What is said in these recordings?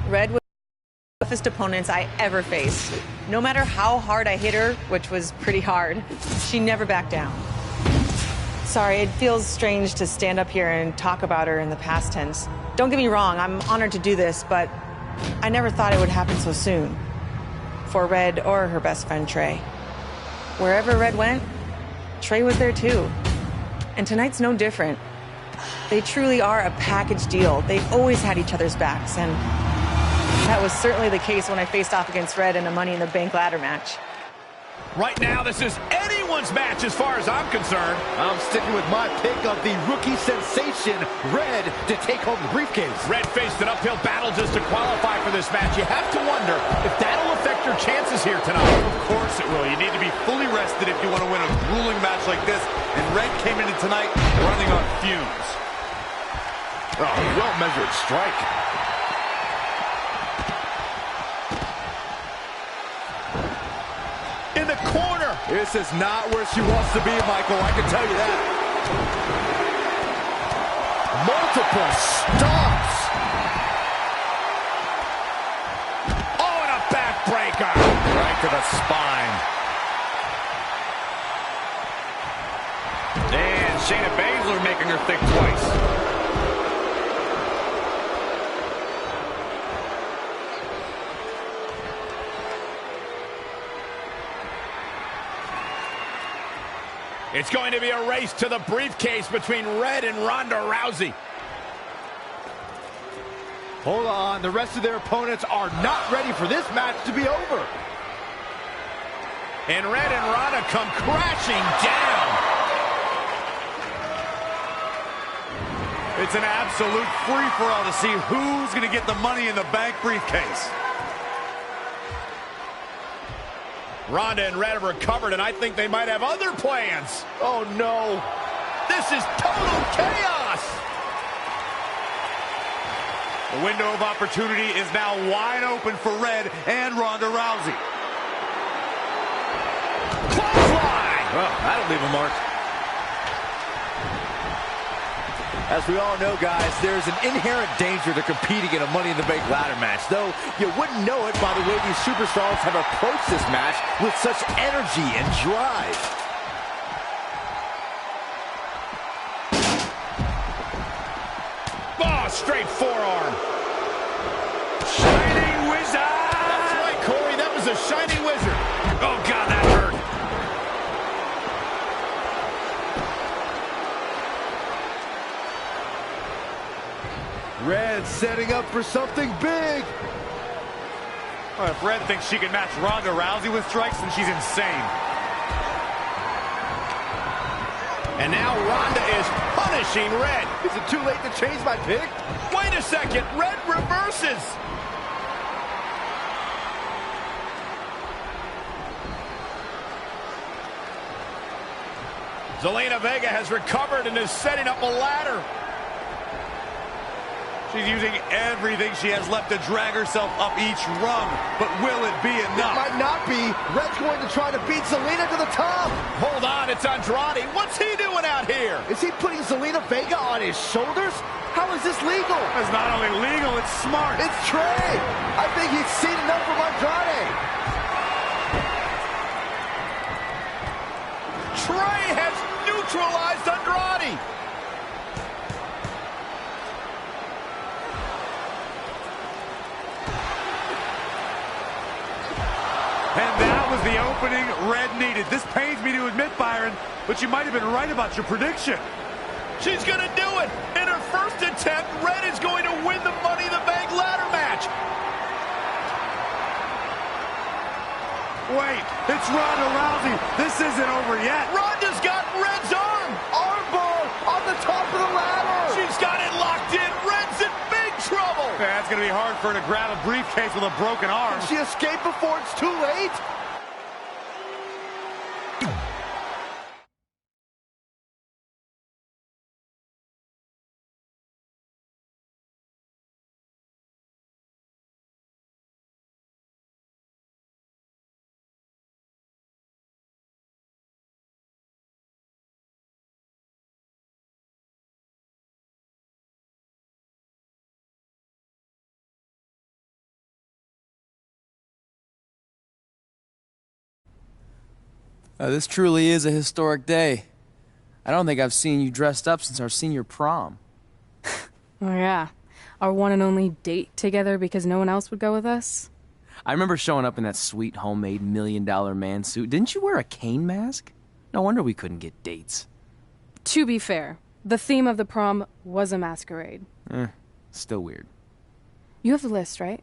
Red was the toughest opponents I ever faced. No matter how hard I hit her, which was pretty hard, she never backed down. Sorry, it feels strange to stand up here and talk about her in the past tense. Don't get me wrong, I'm honored to do this, but I never thought it would happen so soon. For Red or her best friend, Trey. Wherever Red went, Trey was there too. And tonight's no different. They truly are a package deal. They've always had each other's backs, and that was certainly the case when I faced off against Red in a Money in the Bank ladder match. Right now, this is anyone's match as far as I'm concerned. I'm sticking with my pick of the rookie sensation, Red, to take home the briefcase. Red faced an uphill battle just to qualify for this match. You have to wonder if that'll affect your chances here tonight. Of course it will. You need to be fully rested if you want to win a grueling match like this. And Red came into tonight running on fumes. Oh, well-measured strike. In the corner. This is not where she wants to be, Michael. I can tell you that. Multiple stomps. Oh, and a backbreaker. Right to the spine. And Shayna Baszler making her think twice. It's going to be a race to the briefcase between Red and Ronda Rousey. Hold on, the rest of their opponents are not ready for this match to be over. And Red and Ronda come crashing down. It's an absolute free-for-all to see who's going to get the Money in the Bank briefcase. Ronda and Red have recovered, and I think they might have other plans. Oh, no. This is total chaos. The window of opportunity is now wide open for Red and Ronda Rousey. Clothesline. Oh, that'll leave a mark. As we all know, guys, there's an inherent danger to competing in a Money in the Bank ladder match, though you wouldn't know it by the way these superstars have approached this match with such energy and drive. Oh, straight forearm. Shining Wizard. That's right, Corey. That was a Shining Wizard. Oh, God, that hurt. Red setting up for something big. Well, if Red thinks she can match Ronda Rousey with strikes, then she's insane. And now Ronda is punishing Red. Is it too late to change my pick? Wait a second. Red reverses. Zelina Vega has recovered and is setting up a ladder. She's using everything she has left to drag herself up each rung. But will it be enough? It might not be. Red's going to try to beat Zelina to the top. Hold on, it's Andrade. What's he doing out here? Is he putting Zelina Vega on his shoulders? How is this legal? It's not only legal, it's smart. It's Trey. I think he's seen enough from Andrade. Trey has neutralized Andrade. And that was the opening Red needed. This pains me to admit, Byron, but you might have been right about your prediction. She's going to do it. In her first attempt, Red is going to win the Money in the Bank ladder match. Wait, it's Ronda Rousey. This isn't over yet. Ronda's got Red's arm. Armbar on the top of the ladder. She's got it locked in. Red's in big trouble. Yeah, it's going to be hard for her to grab a briefcase with a broken arm. Can she escape before it's too late? This truly is a historic day. I don't think I've seen you dressed up since our senior prom. Oh yeah, our one and only date together because no one else would go with us? I remember showing up in that sweet homemade $1 million man suit. Didn't you wear a cane mask? No wonder we couldn't get dates. To be fair, the theme of the prom was a masquerade. Still weird. You have the list, right?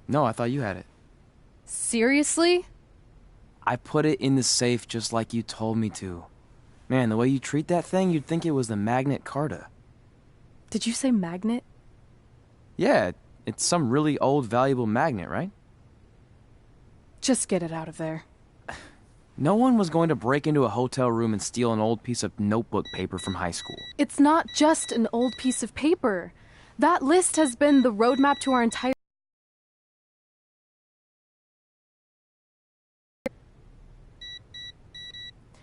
No, I thought you had it. Seriously? I put it in the safe just like you told me to. Man, the way you treat that thing, you'd think it was the Magnet Carta. Did you say magnet? Yeah, it's some really old, valuable magnet, right? Just get it out of there. No one was going to break into a hotel room and steal an old piece of notebook paper from high school. It's not just an old piece of paper. That list has been the roadmap to our entire...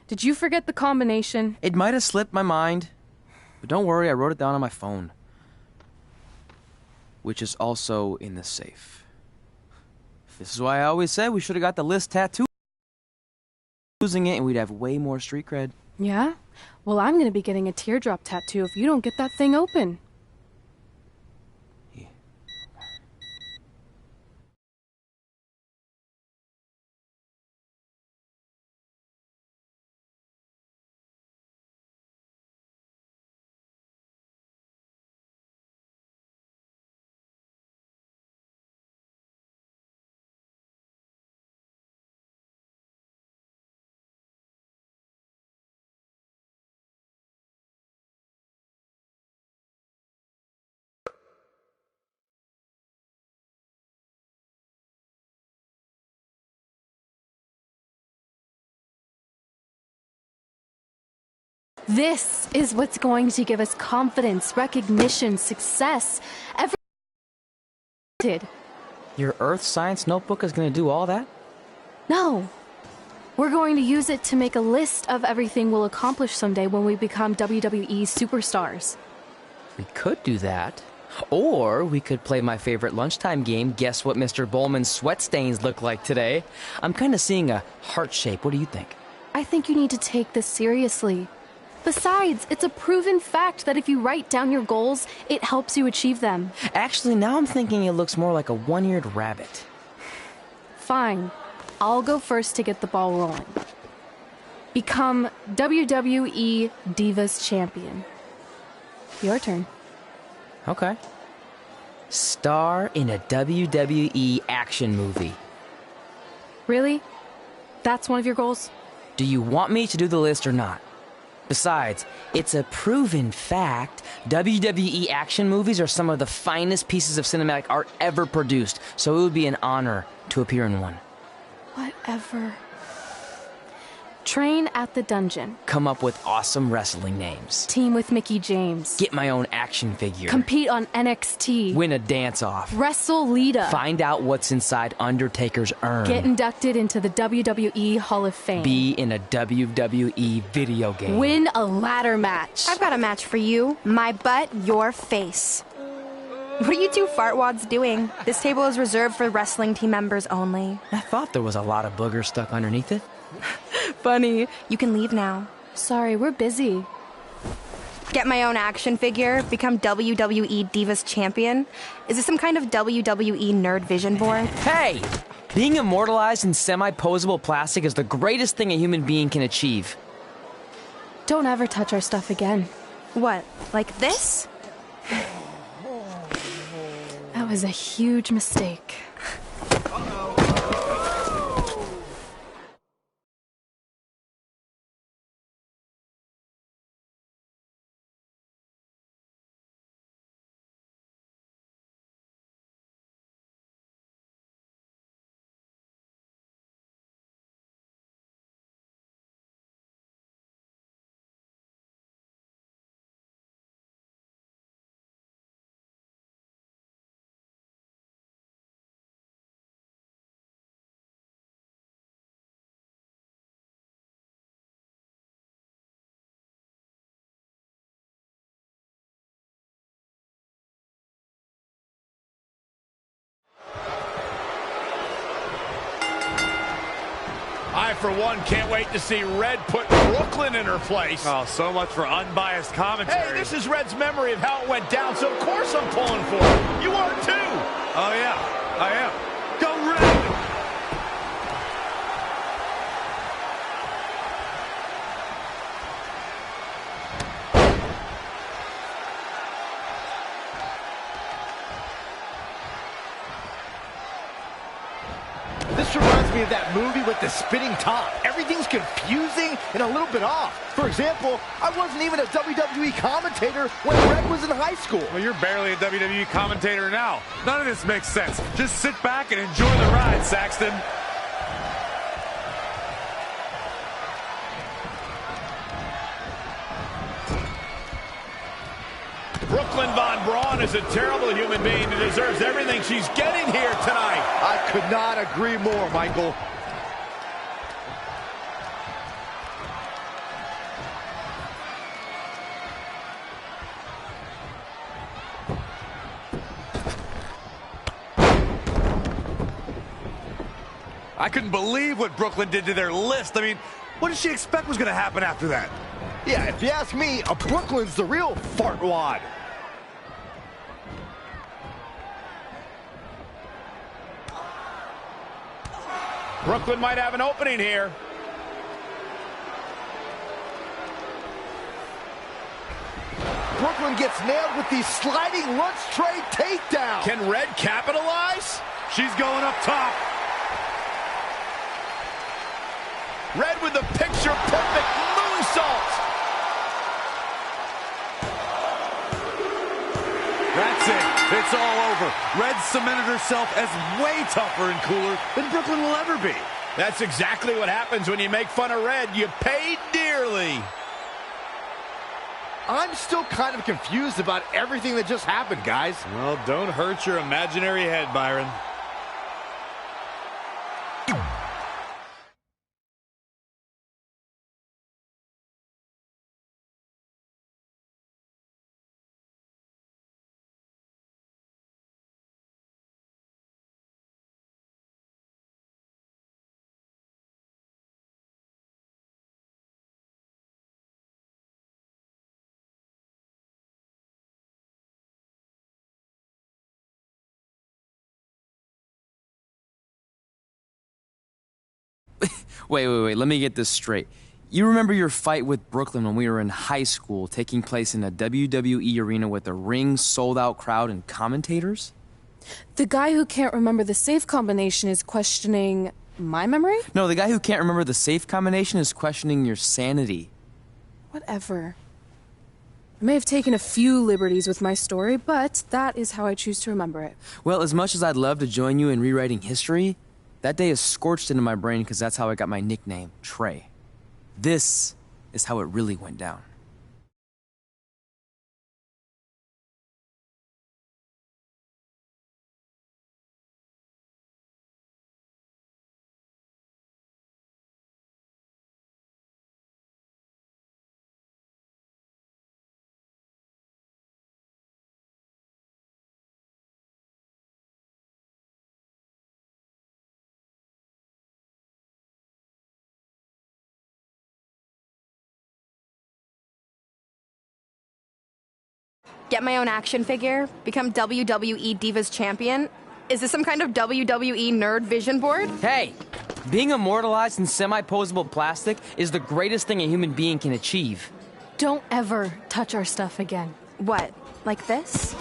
Did you forget the combination? It might have slipped my mind, but don't worry, I wrote it down on my phone. Which is also in the safe. This is why I always said we should have got the list tattooed. Losing it and we'd have way more street cred. Yeah? Well, I'm gonna be getting a teardrop tattoo if you don't get that thing open. This is what's going to give us confidence, recognition, success, everything. Your earth science notebook is going to do all that? No. We're going to use it to make a list of everything we'll accomplish someday when we become WWE superstars. We could do that. Or we could play my favorite lunchtime game, Guess What Mr. Bowman's Sweat Stains Look Like Today. I'm kind of seeing a heart shape. What do you think? I think you need to take this seriously. Besides, it's a proven fact that if you write down your goals, it helps you achieve them. Actually, now I'm thinking it looks more like a one-eared rabbit. Fine. I'll go first to get the ball rolling. Become WWE Divas Champion. Your turn. Okay. Star in a WWE action movie. Really? That's one of your goals? Do you want me to do the list or not? Besides, it's a proven fact, WWE action movies are some of the finest pieces of cinematic art ever produced, so it would be an honor to appear in one. Whatever. Train at the dungeon. Come up with awesome wrestling names. Team with Mickey James. Get my own action figure. Compete on NXT. Win a dance-off. Wrestle Lita. Find out what's inside Undertaker's urn. Get inducted into the WWE Hall of Fame. Be in a WWE video game. Win a ladder match. I've got a match for you. My butt, your face. What are you two fartwads doing? This table is reserved for wrestling team members only. I thought there was a lot of boogers stuck underneath it. Funny. You can leave now. Sorry, we're busy. Get my own action figure, become WWE Divas Champion. Is this some kind of WWE nerd vision board? Hey! Being immortalized in semi-posable plastic is the greatest thing a human being can achieve. Don't ever touch our stuff again. What, like this? That was a huge mistake. for one, can't wait to see Red put Brooklyn in her place. Oh, so much for unbiased commentary. Hey, this is Red's memory of how it went down, so of course I'm pulling for it. You are too. Oh, yeah, I am. Go Red! This reminds me of that movie with the spinning top. Everything's confusing and a little bit off. For example, I wasn't even a WWE commentator when Red was in high school. Well, you're barely a WWE commentator now. None of this makes sense. Just sit back and enjoy the ride, Saxton. Brooklyn Von Braun is a terrible human being who deserves everything she's getting here tonight. I could not agree more, Michael. I couldn't believe what Brooklyn did to their list. I mean, what did she expect was going to happen after that? Yeah, if you ask me, Brooklyn's the real fartwad. Brooklyn might have an opening here. Brooklyn gets nailed with the sliding lunch tray takedown. Can Red capitalize? She's going up top. Red with the picture-perfect moonsault. That's it. It's all over. Red cemented herself as way tougher and cooler than Brooklyn will ever be. That's exactly what happens when you make fun of Red. You pay dearly. I'm still kind of confused about everything that just happened, guys. Well, don't hurt your imaginary head, Byron. Wait, let me get this straight. You remember your fight with Brooklyn when we were in high school, taking place in a WWE arena with a ring, sold-out crowd, and commentators? The guy who can't remember the safe combination is questioning my memory? No, the guy who can't remember the safe combination is questioning your sanity. Whatever. I may have taken a few liberties with my story, but that is how I choose to remember it. Well, as much as I'd love to join you in rewriting history, that day is scorched into my brain because that's how I got my nickname, Trey. This is how it really went down. Get my own action figure? Become WWE Divas Champion? Is this some kind of WWE nerd vision board? Hey, being immortalized in semi-posable plastic is the greatest thing a human being can achieve. Don't ever touch our stuff again. What, like this?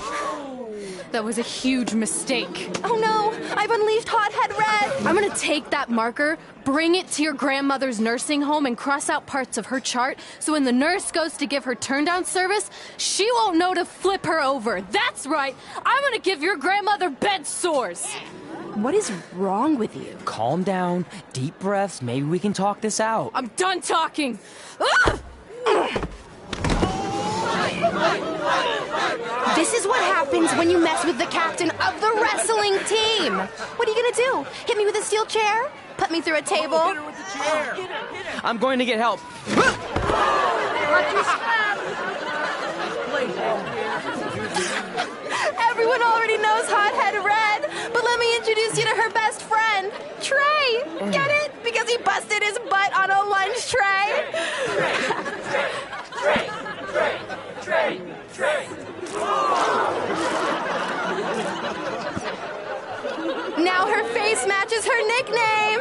That was a huge mistake. Oh no, I've unleashed Hothead Red! I'm gonna take that marker, bring it to your grandmother's nursing home, and cross out parts of her chart so when the nurse goes to give her turn-down service, she won't know to flip her over. That's right, I'm gonna give your grandmother bed sores. What is wrong with you? Calm down, deep breaths, maybe we can talk this out. I'm done talking. Ah! This is what happens when you mess with the captain of the wrestling team. What are you gonna do? Hit me with a steel chair? Put me through a table? Hit her with the chair. I'm going to get help. Everyone already knows Hothead Red, but let me introduce you to her best friend, Trey. Get it? Because he busted his butt. matches her nickname.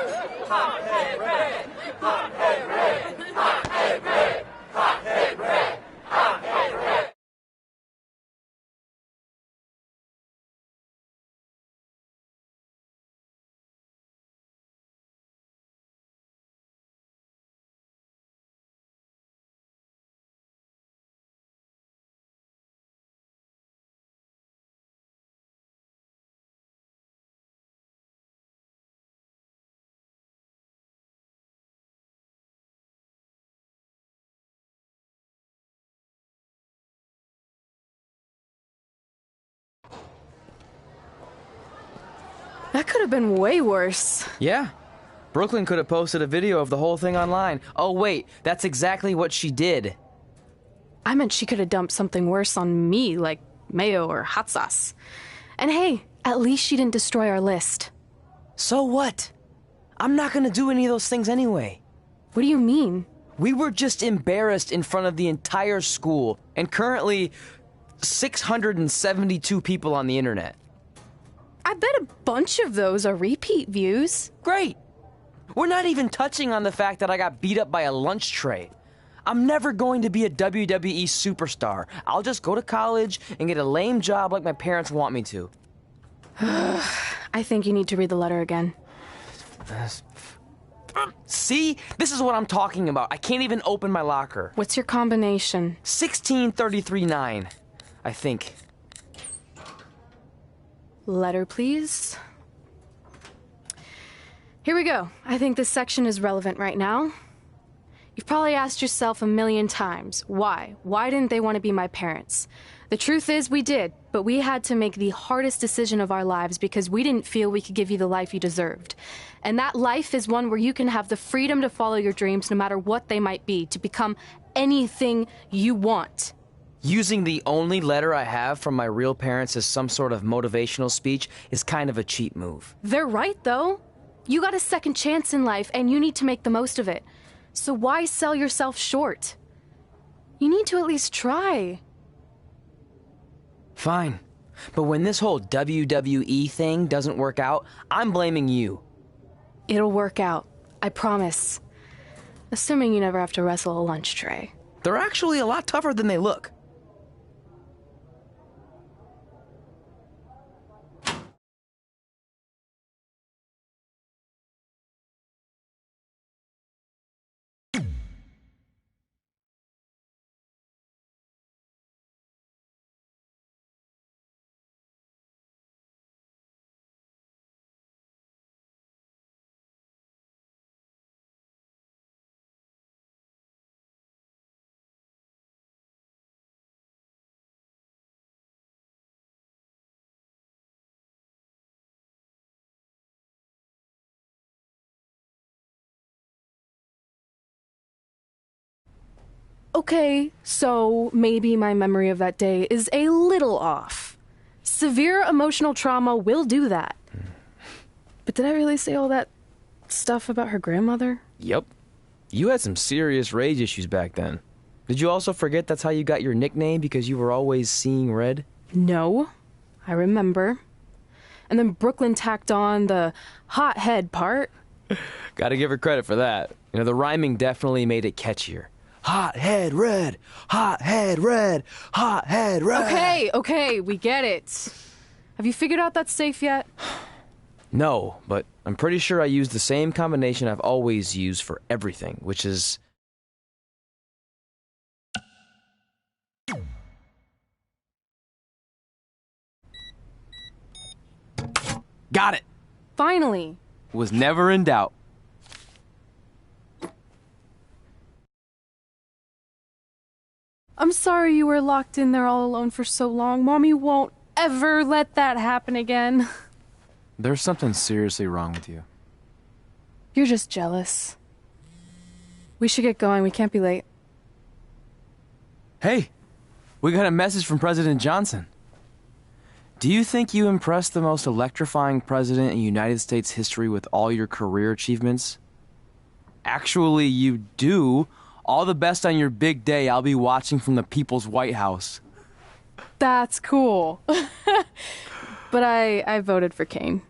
That could have been way worse. Yeah. Brooklyn could have posted a video of the whole thing online. Oh, wait, that's exactly what she did. I meant she could have dumped something worse on me, like mayo or hot sauce. And hey, at least she didn't destroy our list. So what? I'm not gonna do any of those things anyway. What do you mean? We were just embarrassed in front of the entire school, and currently 672 people on the internet. I bet a bunch of those are repeat views. Great! We're not even touching on the fact that I got beat up by a lunch tray. I'm never going to be a WWE superstar. I'll just go to college and get a lame job like my parents want me to. I think you need to read the letter again. See? This is what I'm talking about. I can't even open my locker. What's your combination? 1633-9, I think. Letter, please. Here we go. I think this section is relevant right now. You've probably asked yourself a million times, why? Why didn't they want to be my parents? The truth is we did, but we had to make the hardest decision of our lives because we didn't feel we could give you the life you deserved. And that life is one where you can have the freedom to follow your dreams no matter what they might be, to become anything you want. Using the only letter I have from my real parents as some sort of motivational speech is kind of a cheap move. They're right, though. You got a second chance in life, and you need to make the most of it. So why sell yourself short? You need to at least try. Fine. But when this whole WWE thing doesn't work out, I'm blaming you. It'll work out. I promise. Assuming you never have to wrestle a lunch tray. They're actually a lot tougher than they look. Okay, so maybe my memory of that day is a little off. Severe emotional trauma will do that. But did I really say all that stuff about her grandmother? Yep. You had some serious rage issues back then. Did you also forget that's how you got your nickname because you were always seeing red? No, I remember. And then Brooklyn tacked on the hot head part. Gotta give her credit for that. You know, the rhyming definitely made it catchier. Hot head red, hot head red, hot head red. Okay, we get it. Have you figured out that's safe yet? No, but I'm pretty sure I used the same combination I've always used for everything, which is... Got it! Finally. Was never in doubt. I'm sorry you were locked in there all alone for so long. Mommy won't ever let that happen again. There's something seriously wrong with you. You're just jealous. We should get going. We can't be late. Hey, we got a message from President Johnson. Do you think you impressed the most electrifying president in United States history with all your career achievements? Actually, you do. All the best on your big day. I'll be watching from the People's White House. That's cool. But I voted for Kane.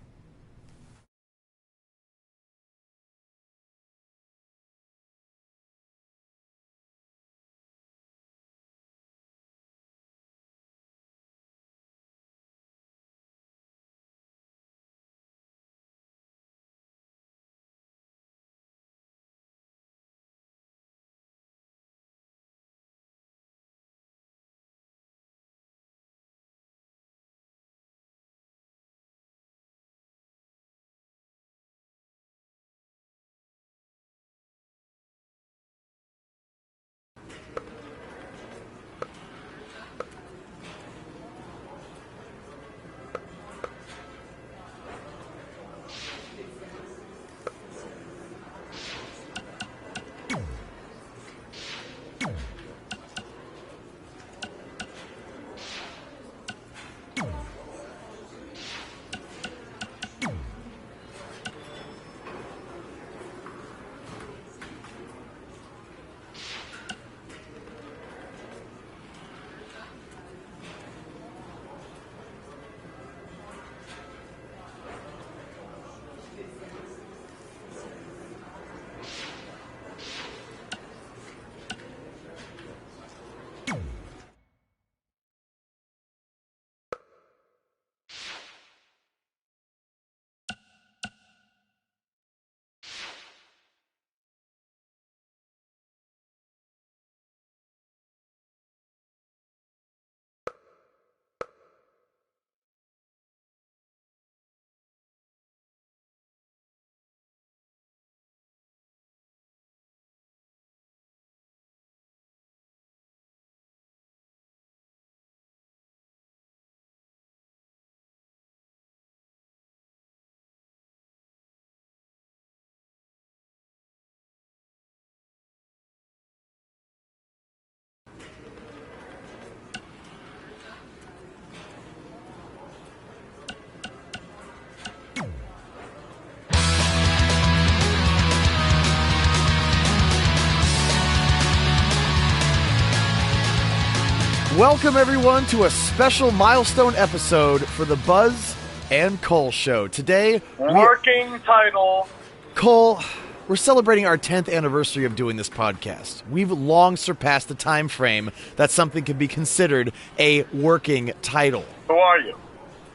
Welcome, everyone, to a special milestone episode for the Buzz and Cole Show. Today, working title. Cole, we're celebrating our 10th anniversary of doing this podcast. We've long surpassed the time frame that something can be considered a working title. Who are you?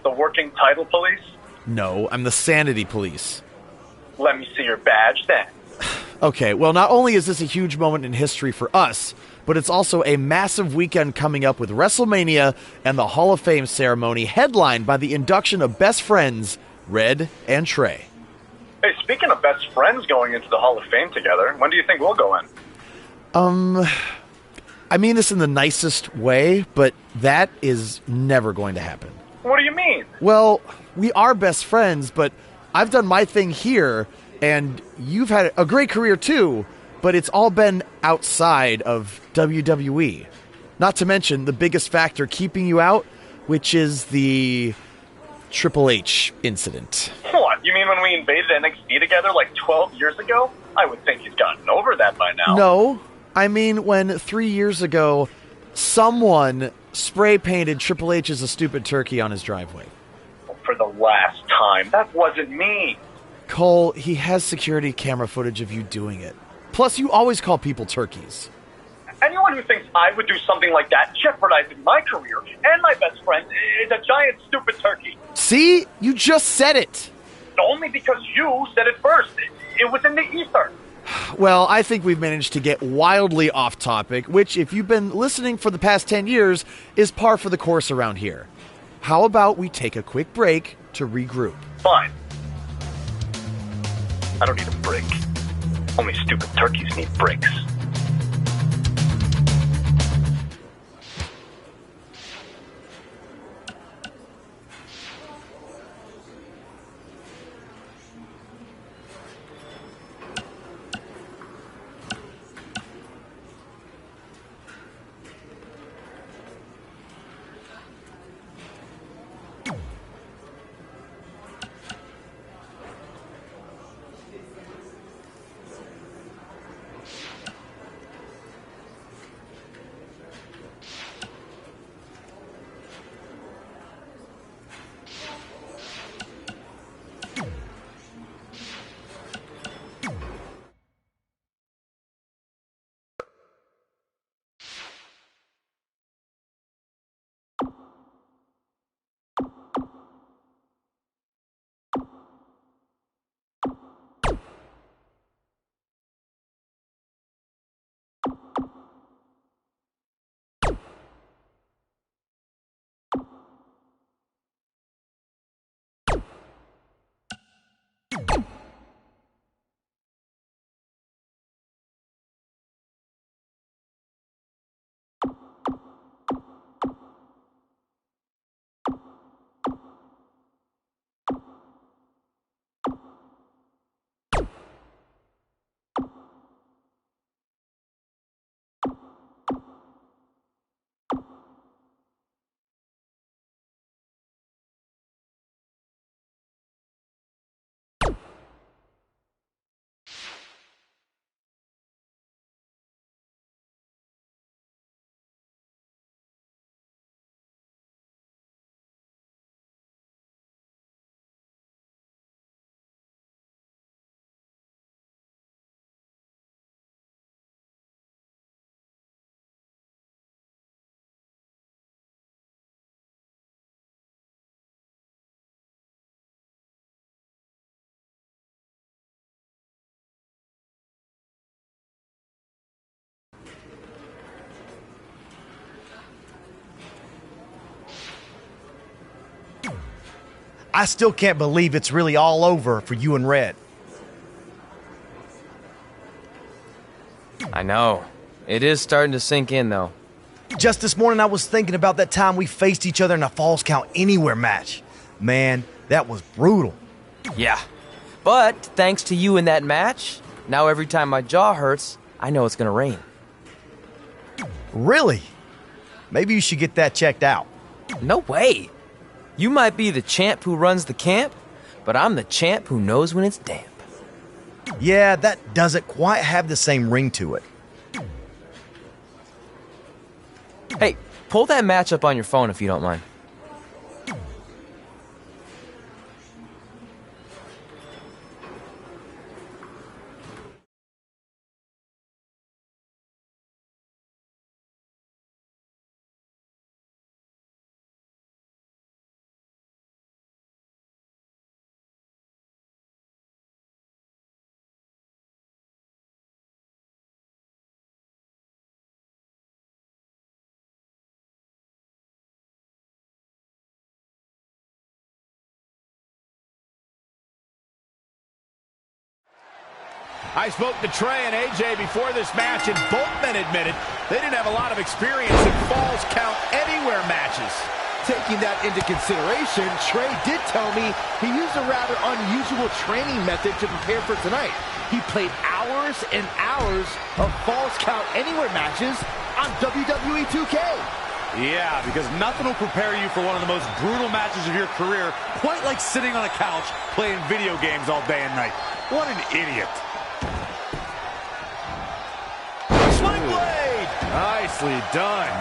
The working title police? No, I'm the sanity police. Let me see your badge then. Okay, well, not only is this a huge moment in history for us, but it's also a massive weekend coming up with WrestleMania and the Hall of Fame ceremony headlined by the induction of best friends Red and Trey. Hey, speaking of best friends going into the Hall of Fame together, when do you think we'll go in? I mean this in the nicest way, but that is never going to happen. What do you mean? Well, we are best friends, but I've done my thing here, and you've had a great career too, but it's all been outside of WWE. Not to mention the biggest factor keeping you out, which is the Triple H incident. What? You mean when we invaded NXT together like 12 years ago? I would think he's gotten over that by now. No, I mean when 3 years ago, someone spray painted Triple H as a stupid turkey on his driveway. For the last time, that wasn't me. Cole, he has security camera footage of you doing it. Plus, you always call people turkeys. Anyone who thinks I would do something like that, jeopardizing my career and my best friend, is a giant stupid turkey. See? You just said it. Only because you said it first. It was in the ether. Well, I think we've managed to get wildly off topic, which, if you've been listening for the past 10 years, is par for the course around here. How about we take a quick break to regroup? Fine. I don't need a break. Only stupid turkeys need breaks. I still can't believe it's really all over for you and Red. I know. It is starting to sink in, though. Just this morning I was thinking about that time we faced each other in a Falls Count Anywhere match. Man, that was brutal. Yeah. But thanks to you in that match, now every time my jaw hurts, I know it's gonna rain. Really? Maybe you should get that checked out. No way. You might be the champ who runs the camp, but I'm the champ who knows when it's damp. Yeah, that doesn't quite have the same ring to it. Hey, Pull that match up on your phone if you don't mind. I spoke to Trey and AJ before this match, and both men admitted they didn't have a lot of experience in Falls Count Anywhere matches. Taking that into consideration, Trey did tell me he used a rather unusual training method to prepare for tonight. He played hours and hours of Falls Count Anywhere matches on WWE 2K. Yeah, because nothing will prepare you for one of the most brutal matches of your career, quite like sitting on a couch playing video games all day and night. What an idiot. Sling blade! Nicely done.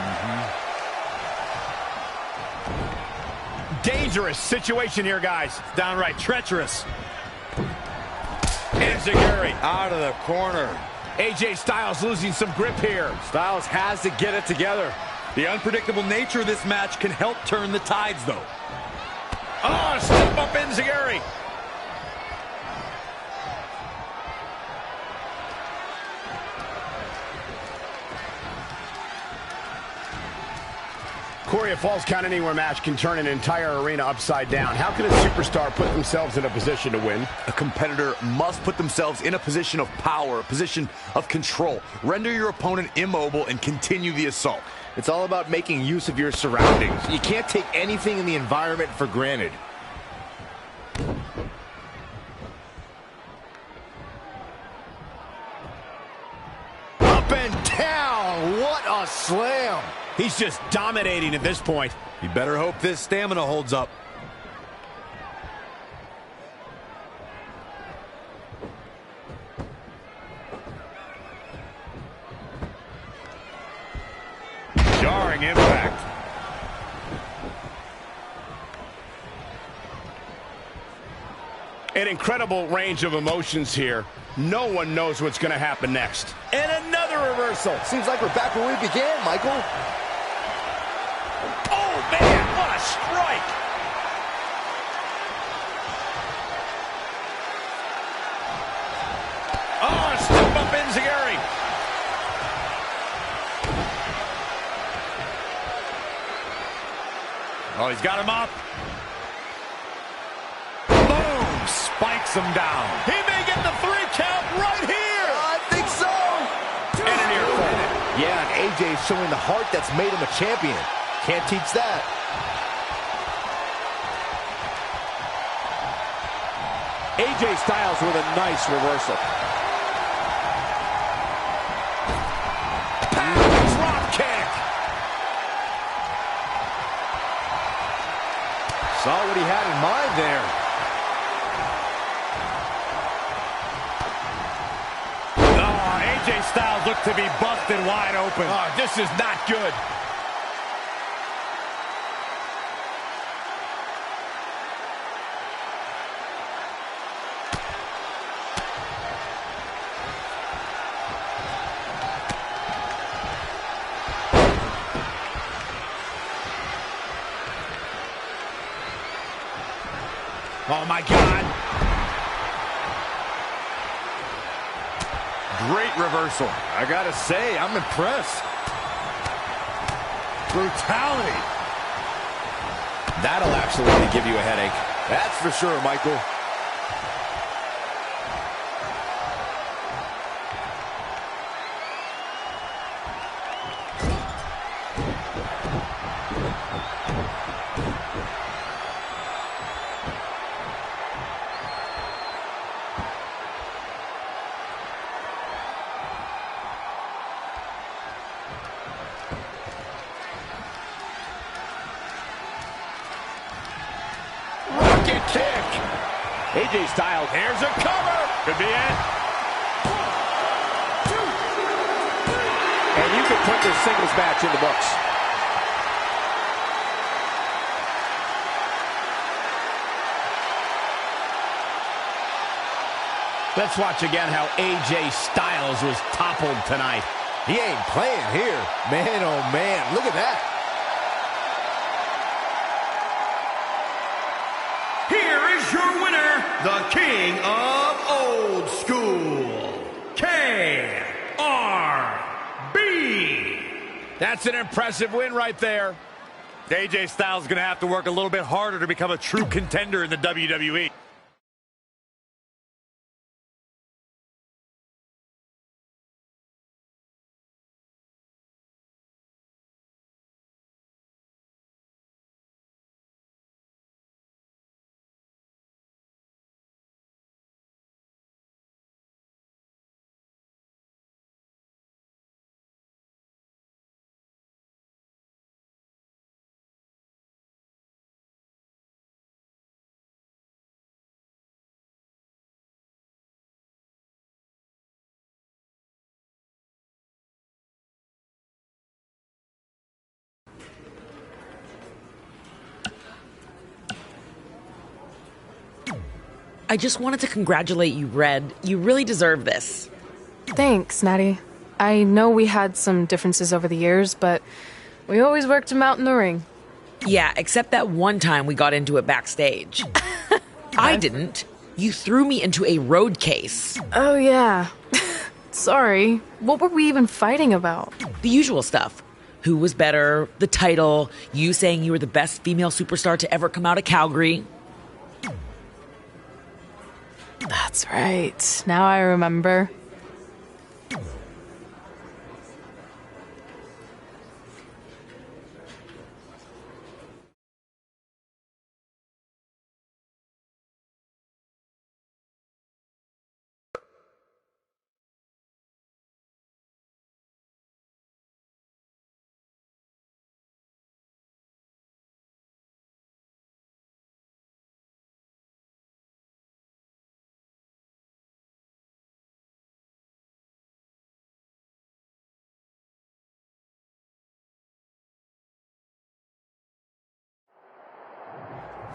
Dangerous situation here, guys. Downright treacherous. Enziguri Out of the corner. AJ Styles losing some grip here. Styles has to get it together. The unpredictable nature of this match can help turn the tides, though. Oh, step up Enziguri. Corey, a Falls Count Anywhere match can turn an entire arena upside down. How can a superstar put themselves in a position to win? A competitor must put themselves in a position of power, a position of control. Render your opponent immobile and continue the assault. It's all about making use of your surroundings. You can't take anything in the environment for granted. Up and down. What a slam. He's just dominating at this point. You better hope this stamina holds up. Jarring impact. An incredible range of emotions here. No one knows what's going to happen next. And another reversal. Seems like we're back where we began, Michael. Oh, man, what a strike. Oh, step up Enziguri. Oh, he's got him up. Boom! Spikes him down. He may get the 3 count right here. I think so. And an ear fall. Yeah, and AJ showing the heart that's made him a champion. Can't teach that. AJ Styles with a nice reversal. Drop kick. Saw what he had in mind there. Oh, AJ Styles looked to be busted wide open. Oh, this is not good. Oh, my God. Great reversal. I gotta say, I'm impressed. Brutality. That'll absolutely give you a headache. That's for sure, Michael. Kick. AJ Styles. Here's a cover. Could be it. And you can put this singles match in the books. Let's watch again how AJ Styles was toppled tonight. He ain't playing here. Man, oh man, look at that. Here is your winner, the King of Old School, KapilRB. That's an impressive win right there. AJ Styles is going to have to work a little bit harder to become a true contender in the WWE. I just wanted to congratulate you, Red. You really deserve this. Thanks, Natty. I know we had some differences over the years, but we always worked them out in the ring. Yeah, except that one time we got into it backstage. I didn't. You threw me into a road case. Oh, yeah. Sorry. What were we even fighting about? The usual stuff. Who was better, the title, you saying you were the best female superstar to ever come out of Calgary. That's right. Now I remember.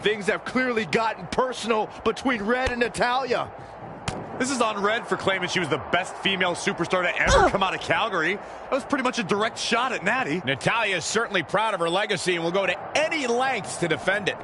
Things have clearly gotten personal between Red and Natalya. This is on Red for claiming she was the best female superstar to ever come out of Calgary. That was pretty much a direct shot at Natty. Natalya is certainly proud of her legacy and will go to any lengths to defend it.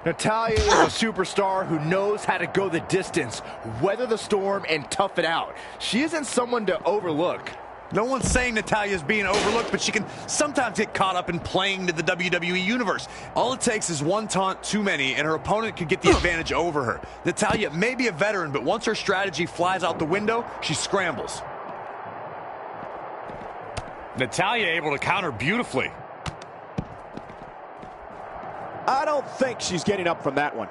Natalya is a superstar who knows how to go the distance, weather the storm, and tough it out. She isn't someone to overlook. No one's saying Natalya's being overlooked, but she can sometimes get caught up in playing to the WWE Universe. All it takes is one taunt too many, and her opponent could get the advantage over her. Natalya may be a veteran, but once her strategy flies out the window, she scrambles. Natalya able to counter beautifully. I don't think she's getting up from that one.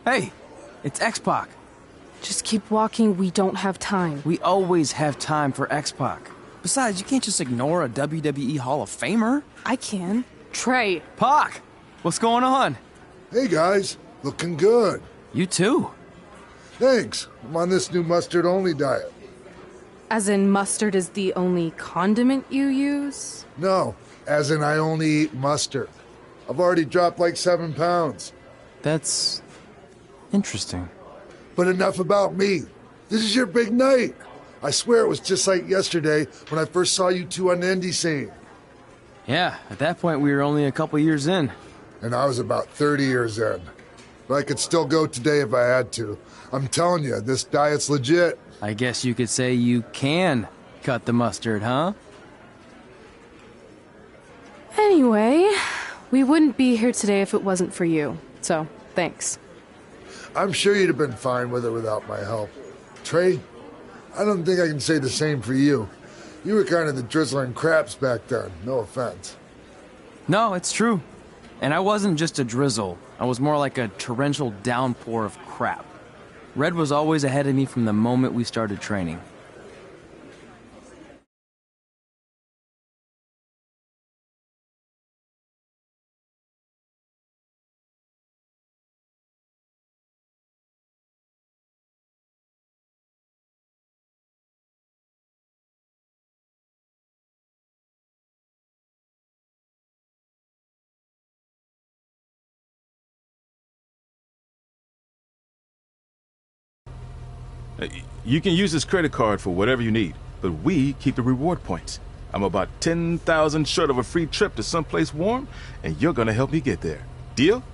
Hey, it's X-Pac. Just keep walking, we don't have time. We always have time for X-Pac. Besides, you can't just ignore a WWE Hall of Famer. I can. Trey. Pac, what's going on? Hey guys, looking good. You too. Thanks. I'm on this new mustard-only diet. As in mustard is the only condiment you use? No, as in I only eat mustard. I've already dropped like 7 pounds. That's interesting. But enough about me. This is your big night. I swear it was just like yesterday when I first saw you two on the indie scene. Yeah, at that point we were only a couple years in. And I was about 30 years in. But I could still go today if I had to. I'm telling you, this diet's legit. I guess you could say you can cut the mustard, huh? Anyway, we wouldn't be here today if it wasn't for you. So, thanks. I'm sure you'd have been fine with it without my help. Trey, I don't think I can say the same for you. You were kind of the drizzling craps back then, no offense. No, it's true. And I wasn't just a drizzle. I was more like a torrential downpour of crap. Red was always ahead of me from the moment we started training. You can use this credit card for whatever you need, but we keep the reward points. I'm about 10,000 short of a free trip to someplace warm, and you're gonna help me get there. Deal?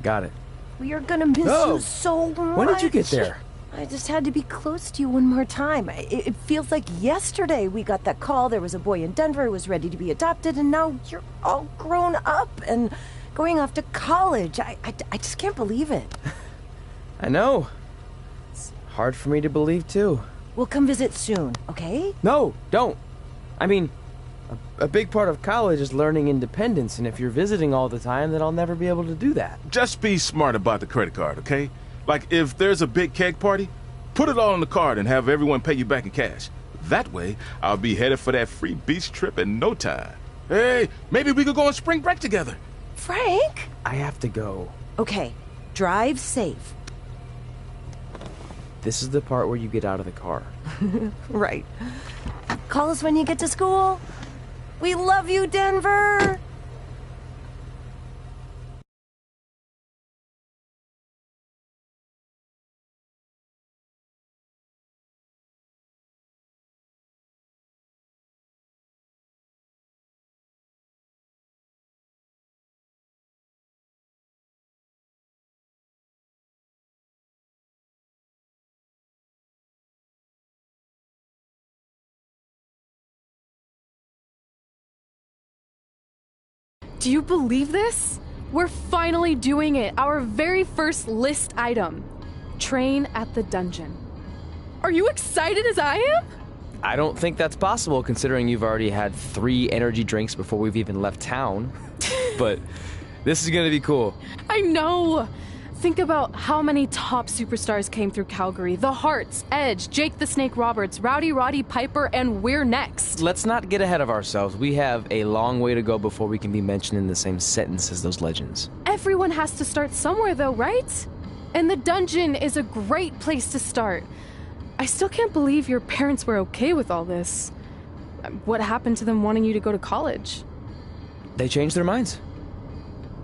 Got it. We are gonna miss you so much. When did you get there? I just had to be close to you one more time. It feels like yesterday we got that call. There was a boy in Denver who was ready to be adopted, and now you're all grown up and going off to college. I just can't believe it. I know. It's hard for me to believe, too. We'll come visit soon, okay? No, don't. I mean, a big part of college is learning independence, and if you're visiting all the time, then I'll never be able to do that. Just be smart about the credit card, okay? Like, if there's a big keg party, put it all on the card and have everyone pay you back in cash. That way, I'll be headed for that free beach trip in no time. Hey, maybe we could go on spring break together. Frank? I have to go. Okay, drive safe. This is the part where you get out of the car. Right. Call us when you get to school. We love you, Denver! Do you believe this? We're finally doing it. Our very first list item. Train at the dungeon. Are you excited as I am? I don't think that's possible, considering you've already had 3 energy drinks before we've even left town. But this is gonna be cool. I know. Think about how many top superstars came through Calgary. The Hearts, Edge, Jake the Snake Roberts, Rowdy Roddy Piper, and we're next. Let's not get ahead of ourselves. We have a long way to go before we can be mentioned in the same sentence as those legends. Everyone has to start somewhere though, right? And the dungeon is a great place to start. I still can't believe your parents were okay with all this. What happened to them wanting you to go to college? They changed their minds.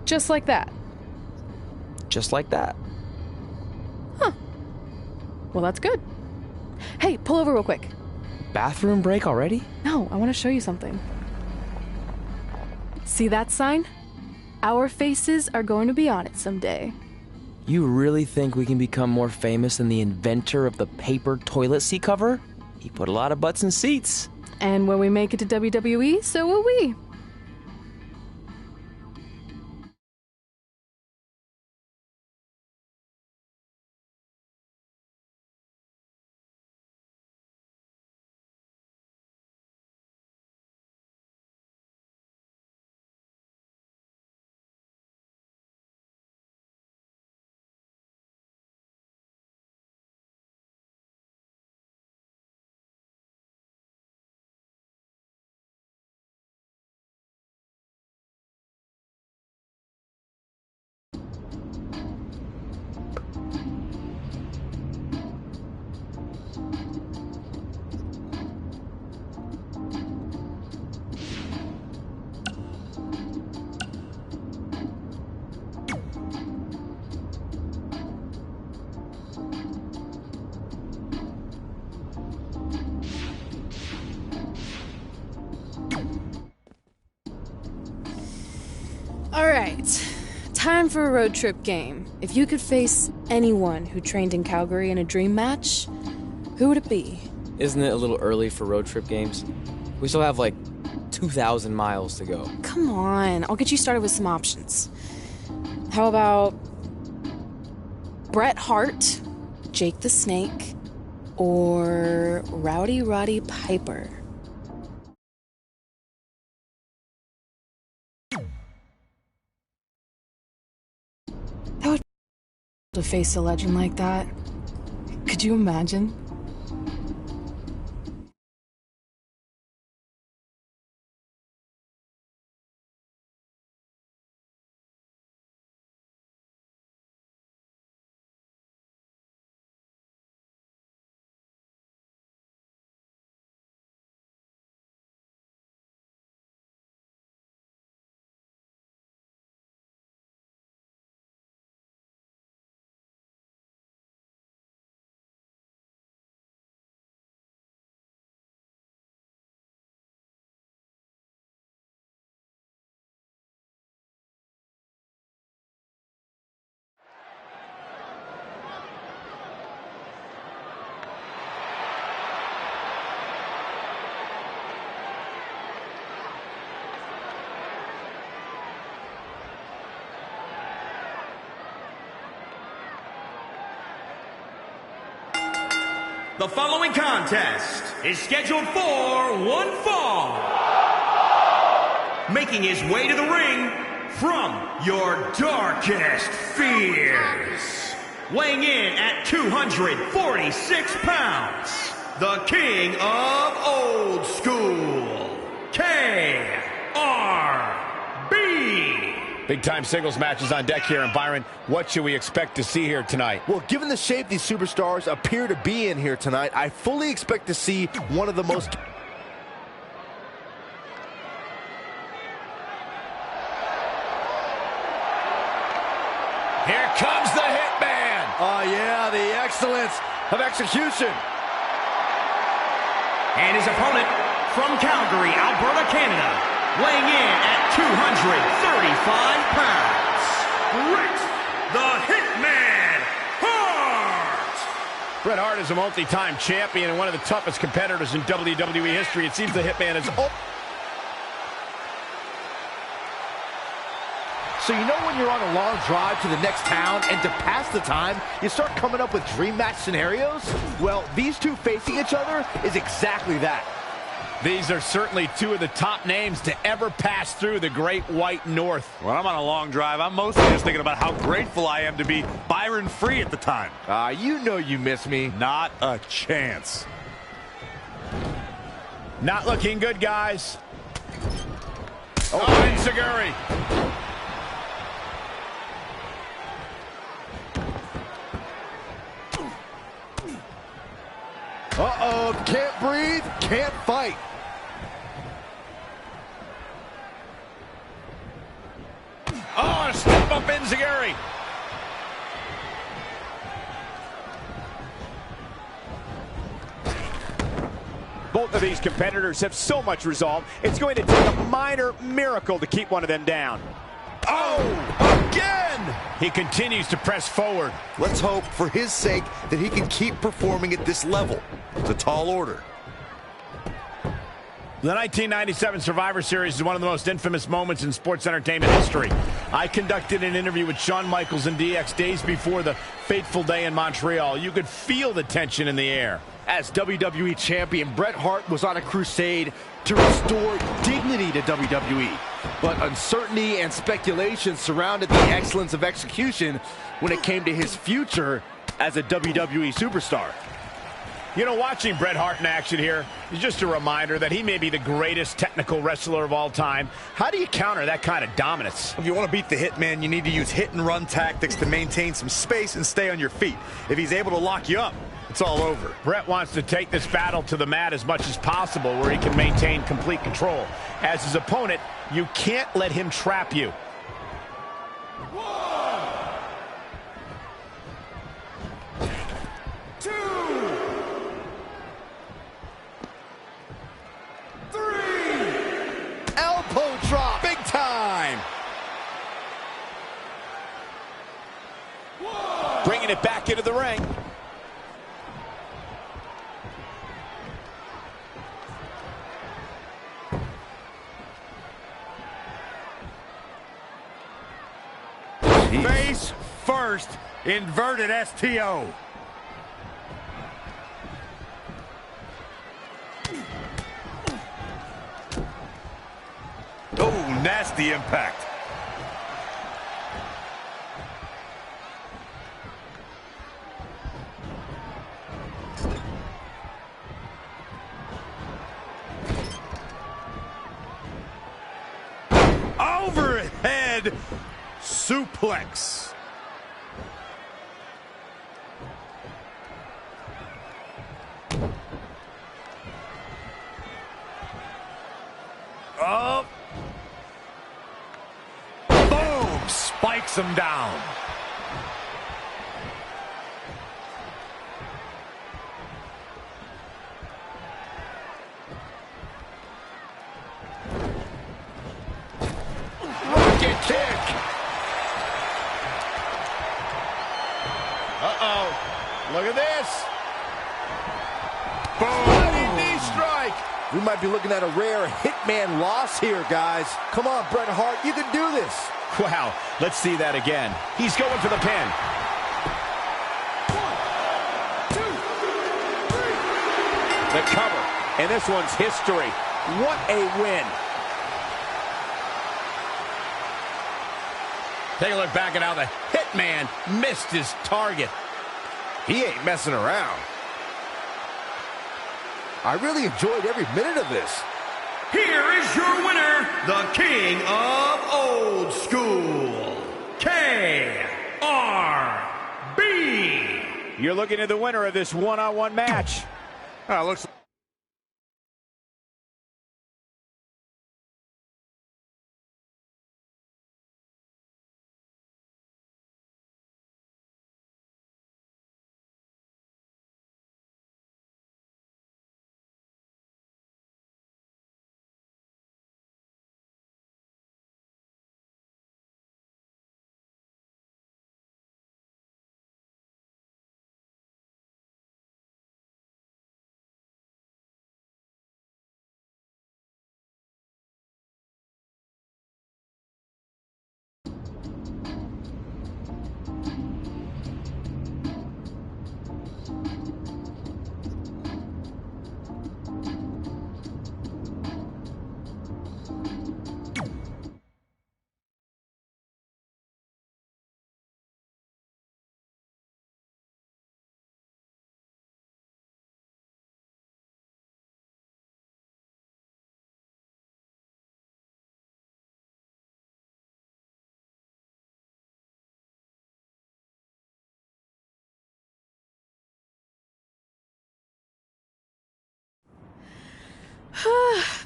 Just like that. Just like that. Huh. Well, that's good. Hey, pull over real quick. Bathroom break already? No, I want to show you something. See that sign? Our faces are going to be on it someday. You really think we can become more famous than the inventor of the paper toilet seat cover? He put a lot of butts in seats. And when we make it to WWE, so will we. All right. Time for a road trip game. If you could face anyone who trained in Calgary in a dream match, who would it be? Isn't it a little early for road trip games? We still have like 2,000 miles to go. Come on, I'll get you started with some options. How about Bret Hart, Jake the Snake, or Rowdy Roddy Piper? That would to face a legend like that. Could you imagine? The following contest is scheduled for one fall. Making his way to the ring from your darkest fears. Weighing in at 246 pounds, the king of old school, KapilRB. Big-time singles matches on deck here, and Byron, what should we expect to see here tonight? Well, given the shape these superstars appear to be in here tonight, I fully expect to see one of the most... Here comes the Hitman! Oh, yeah, the excellence of execution. And his opponent from Calgary, Alberta, Canada, weighing in at 235 pounds, Bret the Hitman Hart! Bret Hart is a multi-time champion and one of the toughest competitors in WWE history. It seems the Hitman is... So you know when you're on a long drive to the next town and to pass the time, you start coming up with dream match scenarios? Well, these two facing each other is exactly that. These are certainly two of the top names to ever pass through the Great White North. When I'm on a long drive, I'm mostly just thinking about how grateful I am to be Byron free at the time. You know you miss me. Not a chance. Not looking good, guys. Oh, Enziguri. Uh-oh, can't breathe, can't fight. Oh, step up Enziguri. Both of these competitors have so much resolve, it's going to take a minor miracle to keep one of them down. Oh, again! He continues to press forward. Let's hope, for his sake, that he can keep performing at this level. It's a tall order. The 1997 Survivor Series is one of the most infamous moments in sports entertainment history. I conducted an interview with Shawn Michaels and DX days before the fateful day in Montreal. You could feel the tension in the air. As WWE Champion, Bret Hart was on a crusade to restore dignity to WWE. But uncertainty and speculation surrounded the excellence of execution when it came to his future as a WWE superstar. You know, watching Bret Hart in action here is just a reminder that he may be the greatest technical wrestler of all time. How do you counter that kind of dominance? If you want to beat the Hitman, you need to use hit-and-run tactics to maintain some space and stay on your feet. If he's able to lock you up, it's all over. Bret wants to take this battle to the mat as much as possible where he can maintain complete control. As his opponent, you can't let him trap you. bringing it back into the ring. Face first, inverted STO. Oh, nasty impact. Overhead suplex. Oh. Boom! Spikes him down. Rocket kick. Uh-oh. Look at this. Boom! Knee strike. We might be looking at a rare hitman loss here, guys. Come on, Bret Hart, you can do this. Wow, let's see that again. He's going for the pin. 1, 2, 3. The cover, and this one's history. What a win. Take a look back at how the Hitman missed his target. He ain't messing around. I really enjoyed every minute of this. Here is your winner, the King of Old School, KapilRB. You're looking at the winner of this one-on-one match. Looks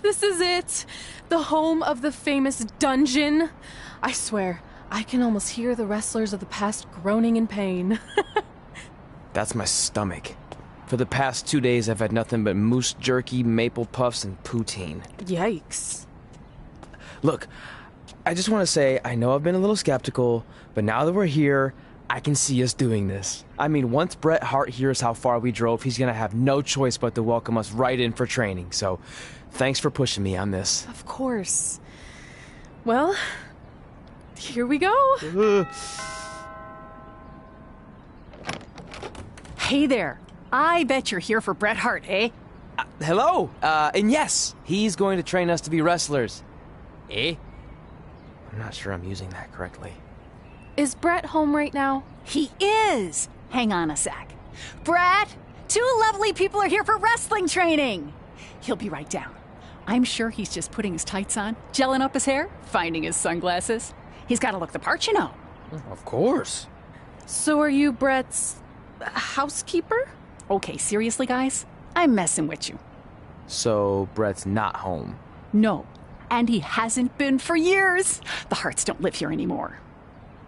This is it. The home of the famous dungeon. I swear, I can almost hear the wrestlers of the past groaning in pain. That's my stomach. For the past 2 days, I've had nothing but moose jerky, maple puffs, and poutine. Yikes. Look, I just want to say, I know I've been a little skeptical, but now that we're here, I can see us doing this. I mean, once Bret Hart hears how far we drove, he's going to have no choice but to welcome us right in for training. So, thanks for pushing me on this. Of course. Well, here we go. Hey there. I bet you're here for Bret Hart, eh? Hello. And yes, he's going to train us to be wrestlers. Eh? I'm not sure I'm using that correctly. Is Bret home right now? He is. Hang on a sec. Bret, 2 lovely people are here for wrestling training. He'll be right down. I'm sure he's just putting his tights on, gelling up his hair, finding his sunglasses. He's got to look the part, you know. Of course. So are you Bret's housekeeper? Okay, seriously, guys? I'm messing with you. So, Bret's not home? No, and he hasn't been for years. The Harts don't live here anymore.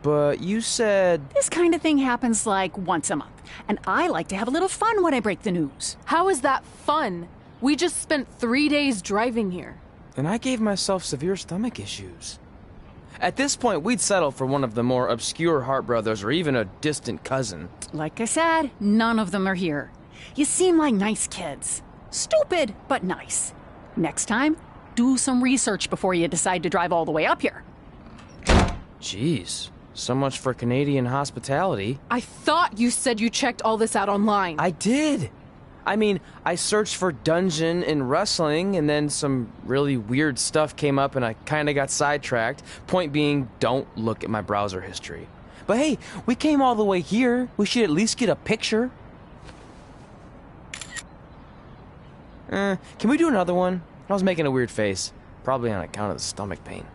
But you said... This kind of thing happens like once a month, and I like to have a little fun when I break the news. How is that fun? We just spent 3 days driving here. And I gave myself severe stomach issues. At this point, we'd settle for one of the more obscure Hart brothers or even a distant cousin. Like I said, none of them are here. You seem like nice kids. Stupid, but nice. Next time, do some research before you decide to drive all the way up here. Jeez, so much for Canadian hospitality. I thought you said you checked all this out online. I did. I mean, I searched for dungeon in wrestling, and then some really weird stuff came up, and I kind of got sidetracked. Point being, don't look at my browser history. But hey, we came all the way here. We should at least get a picture. Can we do another one? I was making a weird face, probably on account of the stomach pain.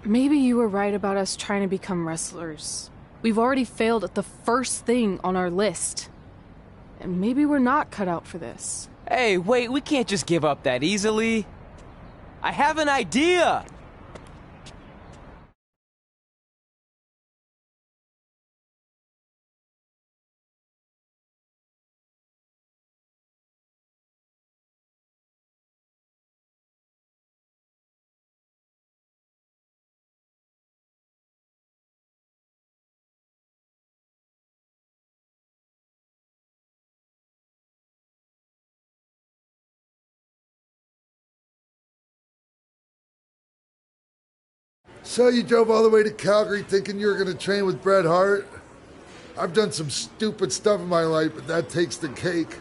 Maybe you were right about us trying to become wrestlers. We've already failed at the first thing on our list. And maybe we're not cut out for this. Hey, wait, we can't just give up that easily. I have an idea! So you drove all the way to Calgary thinking you were going to train with Bret Hart? I've done some stupid stuff in my life, but that takes the cake.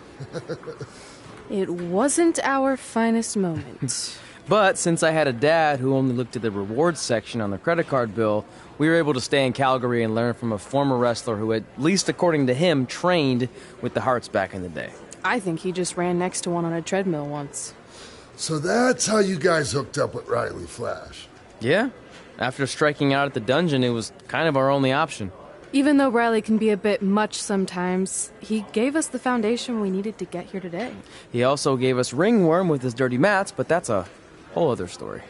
It wasn't our finest moment. But since I had a dad who only looked at the rewards section on the credit card bill, we were able to stay in Calgary and learn from a former wrestler who, at least according to him, trained with the Harts back in the day. I think he just ran next to one on a treadmill once. So that's how you guys hooked up with Riley Flash. Yeah. After striking out at the dungeon, it was kind of our only option. Even though Riley can be a bit much sometimes, he gave us the foundation we needed to get here today. He also gave us Ringworm with his dirty mats, but that's a whole other story.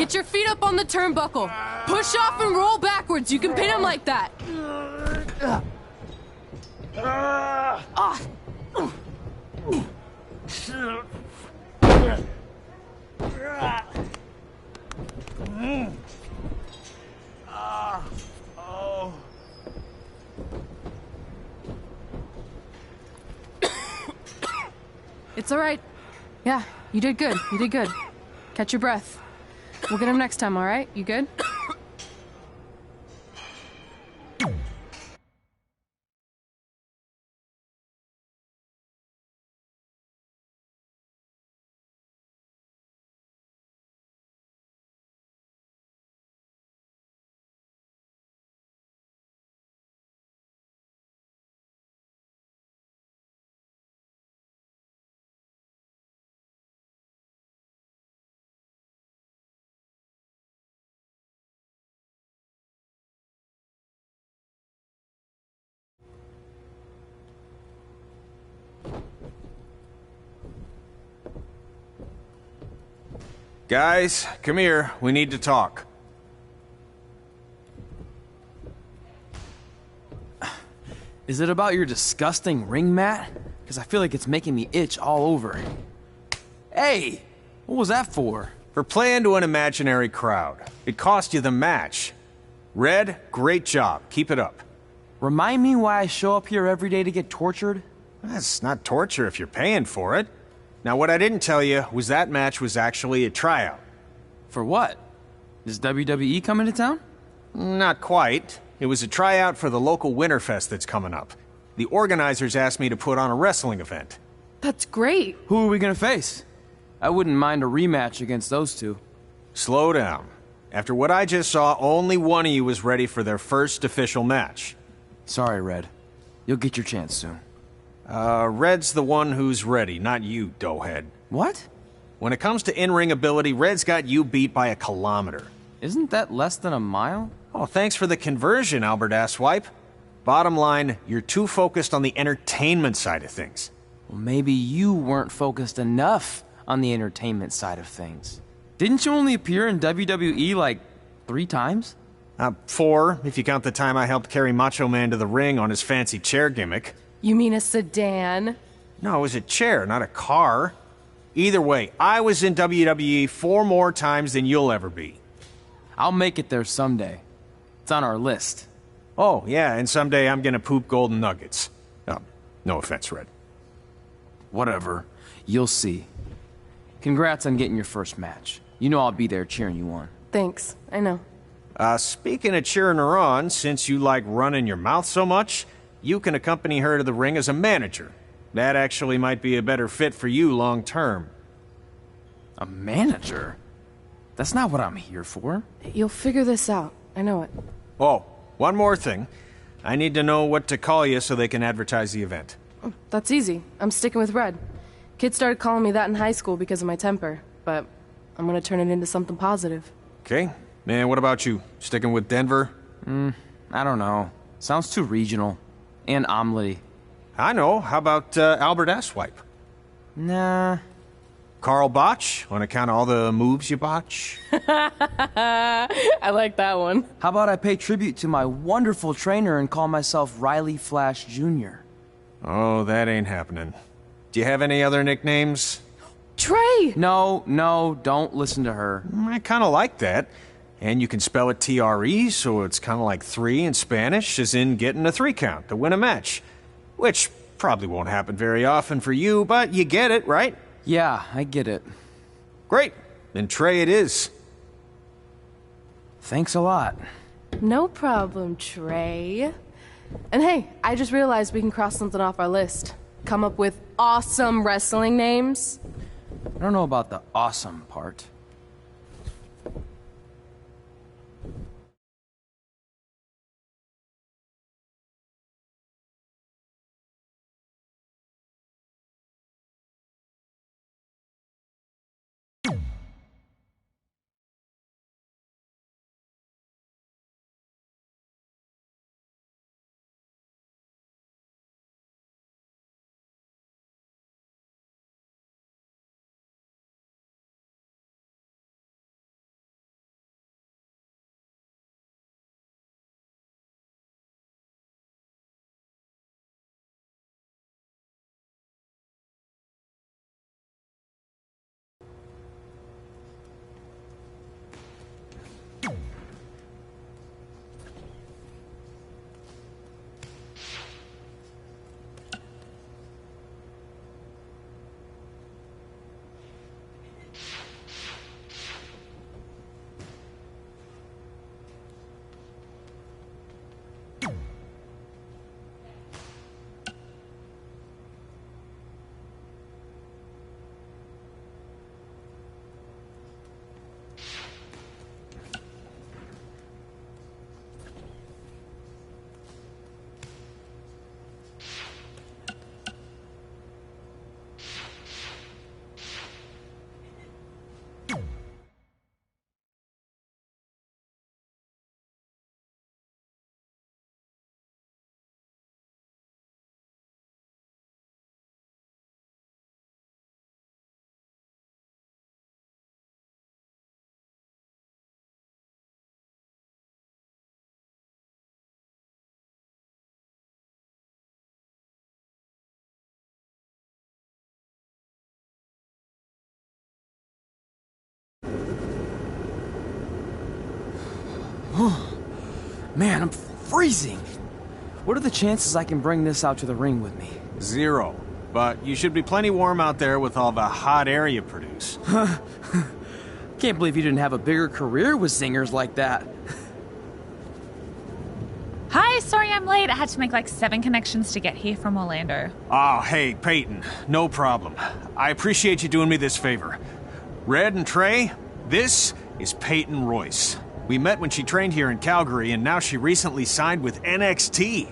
Get your feet up on the turnbuckle. Push off and roll backwards. You can pin him like that. It's all right. Yeah, you did good. You did good. Catch your breath. We'll get him next time, all right? You good? Guys, come here. We need to talk. Is it about your disgusting ring mat? Because I feel like it's making me itch all over. Hey! What was that for? For playing to an imaginary crowd. It cost you the match. Red, great job. Keep it up. Remind me why I show up here every day to get tortured? That's not torture if you're paying for it. Now, what I didn't tell you was that match was actually a tryout. For what? Is WWE coming to town? Not quite. It was a tryout for the local Winterfest that's coming up. The organizers asked me to put on a wrestling event. That's great. Who are we gonna face? I wouldn't mind a rematch against those two. Slow down. After what I just saw, only one of you was ready for their first official match. Sorry, Red. You'll get your chance soon. Red's the one who's ready, not you, doughhead. What? When it comes to in-ring ability, Red's got you beat by a kilometer. Isn't that less than a mile? Oh, thanks for the conversion, Albert Asswipe. Bottom line, you're too focused on the entertainment side of things. Well, maybe you weren't focused enough on the entertainment side of things. Didn't you only appear in WWE like 3 times? 4, if you count the time I helped carry Macho Man to the ring on his fancy chair gimmick. You mean a sedan? No, it was a chair, not a car. Either way, I was in WWE 4 more times than you'll ever be. I'll make it there someday. It's on our list. Oh, yeah, and someday I'm gonna poop golden nuggets. No offense, Red. Whatever. You'll see. Congrats on getting your first match. You know I'll be there cheering you on. Thanks. I know. Speaking of cheering her on, since you like running your mouth so much, you can accompany her to the ring as a manager. That actually might be a better fit for you long term. A manager? That's not what I'm here for. You'll figure this out. I know it. Oh, one more thing. I need to know what to call you so they can advertise the event. That's easy. I'm sticking with Red. Kids started calling me that in high school because of my temper, but I'm gonna turn it into something positive. Okay. Man, what about you? Sticking with Denver? I don't know. Sounds too regional. And omelety. I know. How about Albert Asswipe? Nah. Carl Botch, on account of all the moves you botch? I like that one. How about I pay tribute to my wonderful trainer and call myself Riley Flash Jr.? Oh, that ain't happening. Do you have any other nicknames? Trey! No, don't listen to her. I kind of like that. And you can spell it T-R-E, so it's kind of like 3 in Spanish, as in getting a 3 count to win a match. Which probably won't happen very often for you, but you get it, right? Yeah, I get it. Great. Then Trey it is. Thanks a lot. No problem, Trey. And hey, I just realized we can cross something off our list. Come up with awesome wrestling names. I don't know about the awesome part. Man, I'm freezing. What are the chances I can bring this out to the ring with me? 0. But you should be plenty warm out there with all the hot air you produce. Can't believe you didn't have a bigger career with zingers like that. Hi, sorry I'm late. I had to make like 7 connections to get here from Orlando. Oh, hey, Peyton. No problem. I appreciate you doing me this favor. Red and Trey, this is Peyton Royce. We met when she trained here in Calgary, and now she recently signed with NXT.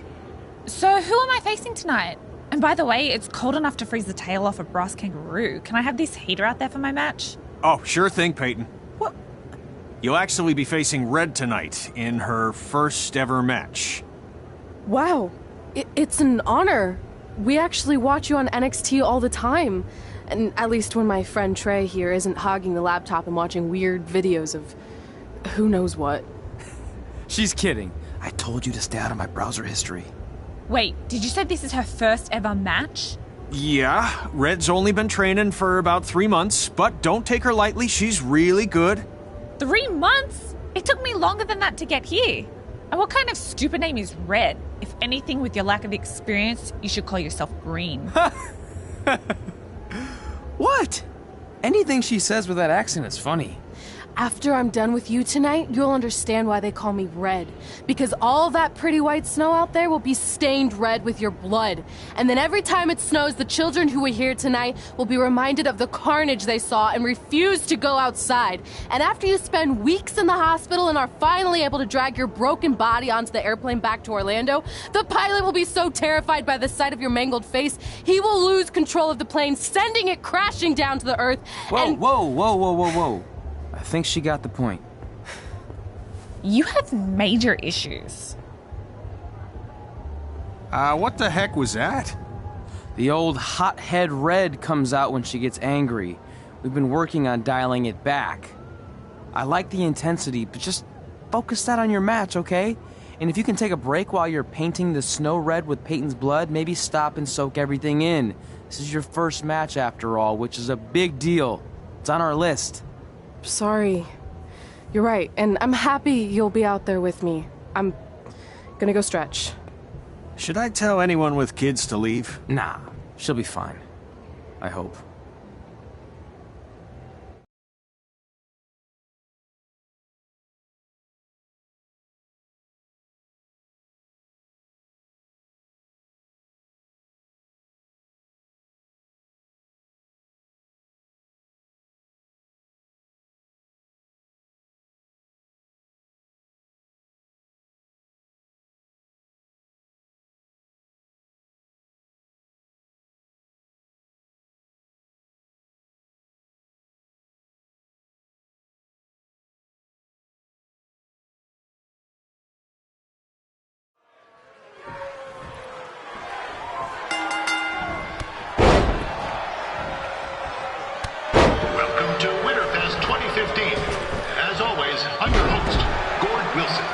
So who am I facing tonight? And by the way, it's cold enough to freeze the tail off a brass kangaroo. Can I have this heater out there for my match? Oh, sure thing, Peyton. What? You'll actually be facing Red tonight in her first ever match. Wow, it's an honor. We actually watch you on NXT all the time. And at least when my friend Trey here isn't hogging the laptop and watching weird videos of who knows what. She's kidding. I told you to stay out of my browser history. Wait, did you say this is her first ever match? Yeah, Red's only been training for about 3 months, but don't take her lightly, she's really good. 3 months? It took me longer than that to get here. And what kind of stupid name is Red? If anything, with your lack of experience, you should call yourself Green. What? Anything she says with that accent is funny. After I'm done with you tonight, you'll understand why they call me Red. Because all that pretty white snow out there will be stained red with your blood. And then every time it snows, the children who were here tonight will be reminded of the carnage they saw and refuse to go outside. And after you spend weeks in the hospital and are finally able to drag your broken body onto the airplane back to Orlando, the pilot will be so terrified by the sight of your mangled face, he will lose control of the plane, sending it crashing down to the earth. Whoa. I think she got the point. You have major issues. What the heck was that? The old hothead Red comes out when she gets angry. We've been working on dialing it back. I like the intensity, but just focus that on your match, okay? And if you can take a break while you're painting the snow red with Peyton's blood, maybe stop and soak everything in. This is your first match after all, which is a big deal. It's on our list. Sorry. You're right, and I'm happy you'll be out there with me. I'm gonna go stretch. Should I tell anyone with kids to leave? Nah, she'll be fine. I hope. Welcome to Winterfest 2015. As always, I'm your host, Gord Wilson.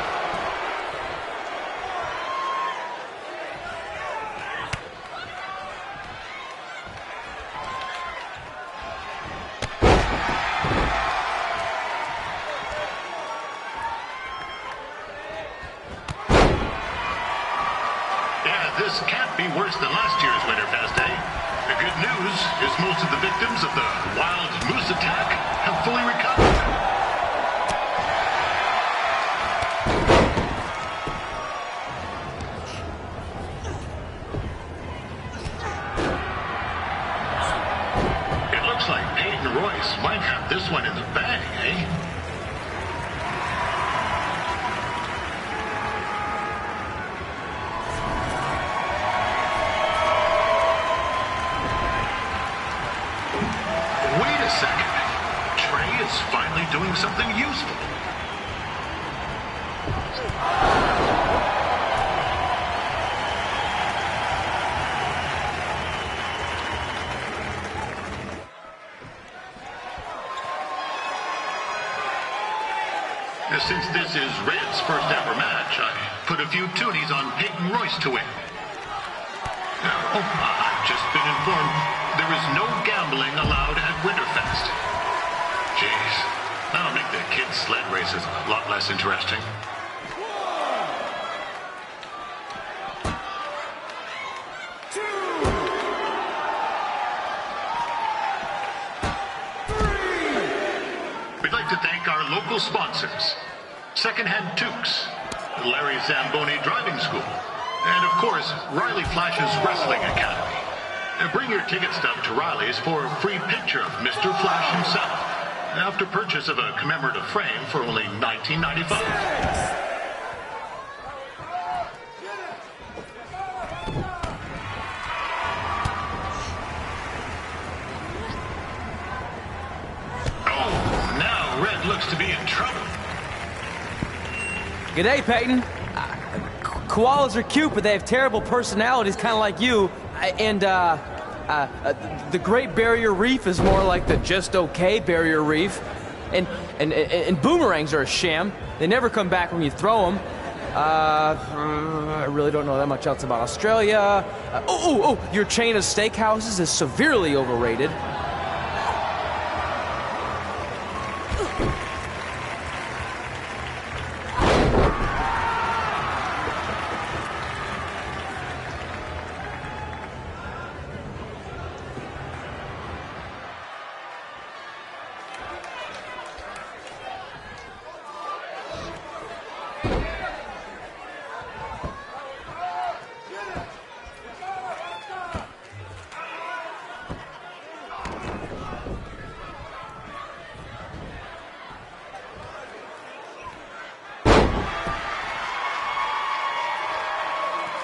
Yeah, this can't be worse than last year's Winterfest, eh? The good news is most of the victims of the wild moose attack have fully recovered. It looks like Peyton Royce might have this one in the bag, eh? Trey is finally doing something useful. Since this is Red's first ever match, I put a few toonies on Peyton Royce to win. Now, I've just been informed there is no gambling allowed at Winterfest. Jeez, that'll make the kids' sled races a lot less interesting. local sponsors. Secondhand Toques, Larry Zamboni Driving School, and of course, Riley Flash's Wrestling Academy. Bring your ticket stub to Riley's for a free picture of Mr. Flash himself, after purchase of a commemorative frame for only $19.95. Red looks to be in trouble. G'day, Peyton. Koalas are cute, but they have terrible personalities, kind of like you. And the Great Barrier Reef is more like the just okay Barrier Reef. And boomerangs are a sham. They never come back when you throw them. I really don't know that much else about Australia. Your chain of steakhouses is severely overrated.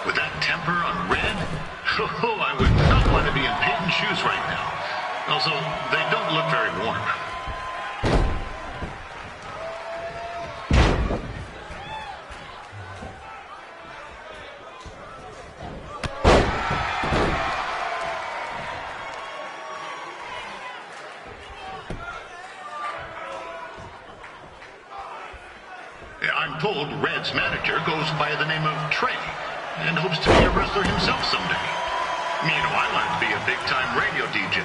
With that temper on Red, I would not want to be in Peyton's shoes right now. Also, they don't look very warm. I'm told Red's manager goes by the name of Trey, and hopes to be a wrestler himself someday. You know, I wanted to be a big-time radio DJ,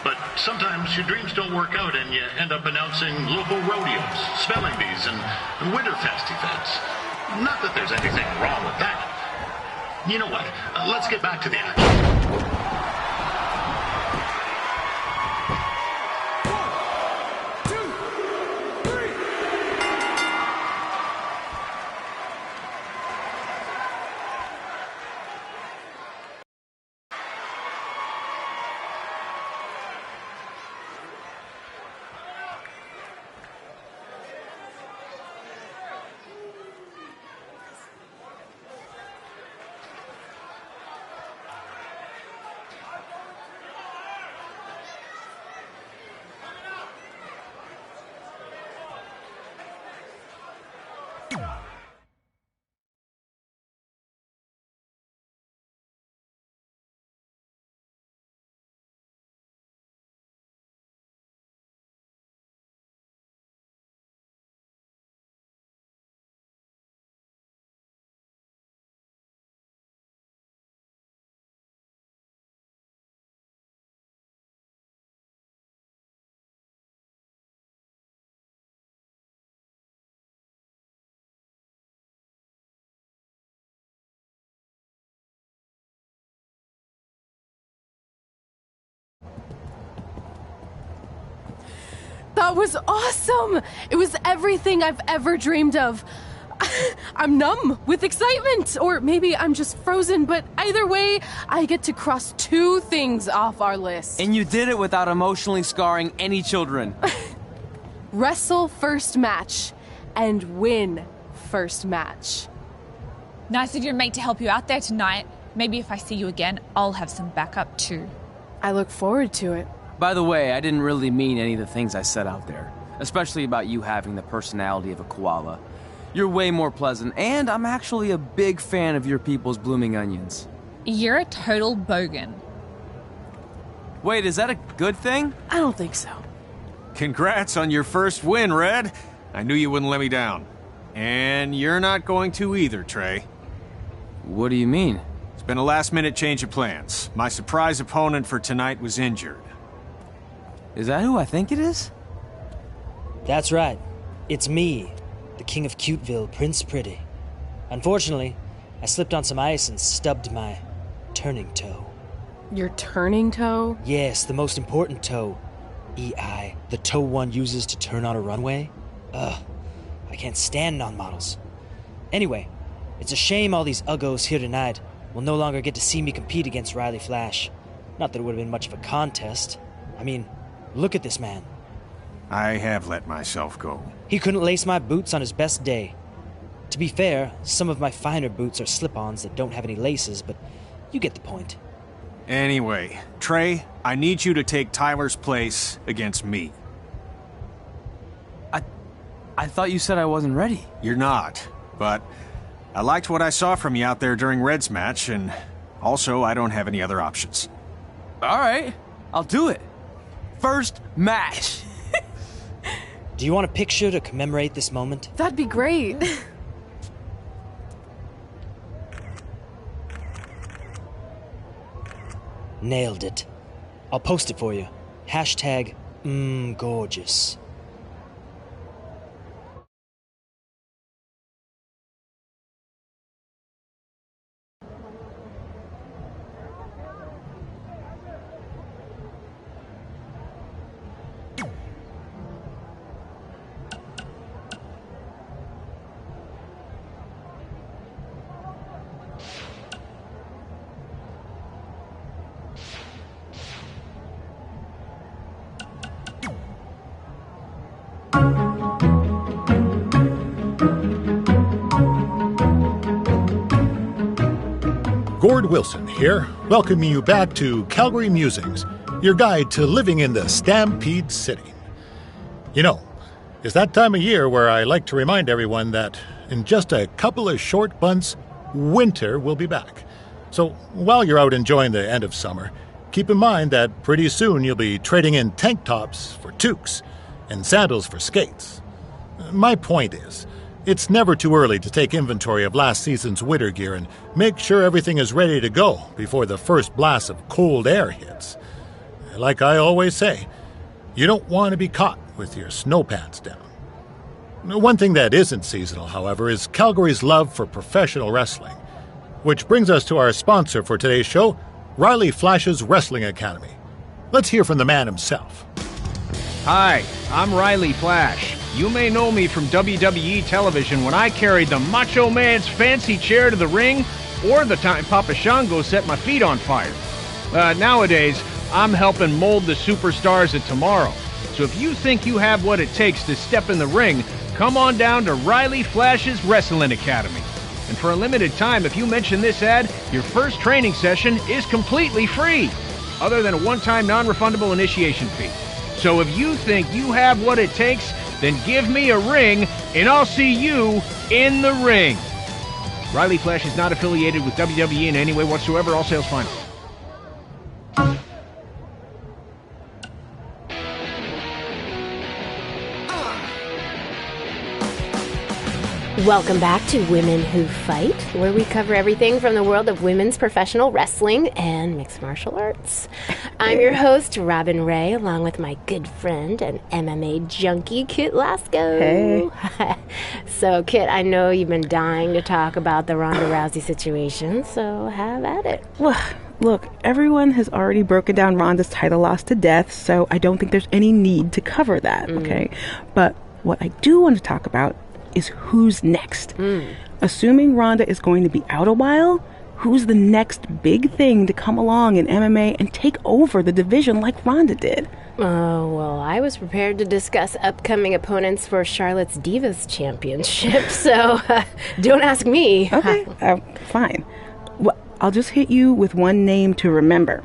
but sometimes your dreams don't work out and you end up announcing local rodeos, spelling bees, and Winterfest events. Not that there's anything wrong with that. You know what? Let's get back to the action. That was awesome! It was everything I've ever dreamed of. I'm numb with excitement, or maybe I'm just frozen, but either way, I get to cross 2 things off our list. And you did it without emotionally scarring any children. Wrestle first match, and win first match. Nice of your mate to help you out there tonight. Maybe if I see you again, I'll have some backup too. I look forward to it. By the way, I didn't really mean any of the things I said out there, especially about you having the personality of a koala. You're way more pleasant, and I'm actually a big fan of your people's blooming onions. You're a total bogan. Wait, is that a good thing? I don't think so. Congrats on your first win, Red. I knew you wouldn't let me down. And you're not going to either, Trey. What do you mean? It's been a last-minute change of plans. My surprise opponent for tonight was injured. Is that who I think it is? That's right. It's me, the King of Cuteville, Prince Pretty. Unfortunately, I slipped on some ice and stubbed my turning toe. Your turning toe? Yes, the most important toe. EI, the toe one uses to turn on a runway. I can't stand non-models. Anyway, it's a shame all these uggos here tonight will no longer get to see me compete against Riley Flash. Not that it would have been much of a contest. I mean, look at this man. I have let myself go. He couldn't lace my boots on his best day. To be fair, some of my finer boots are slip-ons that don't have any laces, but you get the point. Anyway, Trey, I need you to take Tyler's place against me. I thought you said I wasn't ready. You're not, but I liked what I saw from you out there during Red's match, and also I don't have any other options. All right, I'll do it. First match. Do you want a picture to commemorate this moment? That'd be great. Nailed it. I'll post it for you. Hashtag gorgeous. Gord Wilson here, welcoming you back to Calgary Musings, your guide to living in the Stampede City. You know, it's that time of year where I like to remind everyone that in just a couple of short months, winter will be back. So while you're out enjoying the end of summer, keep in mind that pretty soon you'll be trading in tank tops for toques and sandals for skates. My point is, it's never too early to take inventory of last season's winter gear and make sure everything is ready to go before the first blast of cold air hits. Like I always say, you don't want to be caught with your snow pants down. One thing that isn't seasonal, however, is Calgary's love for professional wrestling. Which brings us to our sponsor for today's show, Riley Flash's Wrestling Academy. Let's hear from the man himself. Hi, I'm Riley Flash. You may know me from WWE television when I carried the Macho Man's fancy chair to the ring, or the time Papa Shango set my feet on fire. Nowadays, I'm helping mold the superstars of tomorrow. So if you think you have what it takes to step in the ring, come on down to Riley Flash's Wrestling Academy. And for a limited time, if you mention this ad, your first training session is completely free, other than a one-time non-refundable initiation fee. So if you think you have what it takes, then give me a ring, and I'll see you in the ring. Riley Flash is not affiliated with WWE in any way whatsoever. All sales final. Welcome back to Women Who Fight, where we cover everything from the world of women's professional wrestling and mixed martial arts. I'm your host, Robin Ray, along with my good friend and MMA junkie, Kit Lasco. Hey. So, Kit, I know you've been dying to talk about the Ronda Rousey situation, so have at it. Well, look, everyone has already broken down Ronda's title loss to death, so I don't think there's any need to cover that, okay? But what I do want to talk about is who's next. Assuming Ronda is going to be out a while, who's the next big thing to come along in MMA and take over the division like Ronda did? Oh, well, I was prepared to discuss upcoming opponents for Charlotte's Divas Championship, so don't ask me. Okay, fine. Well, I'll just hit you with one name to remember.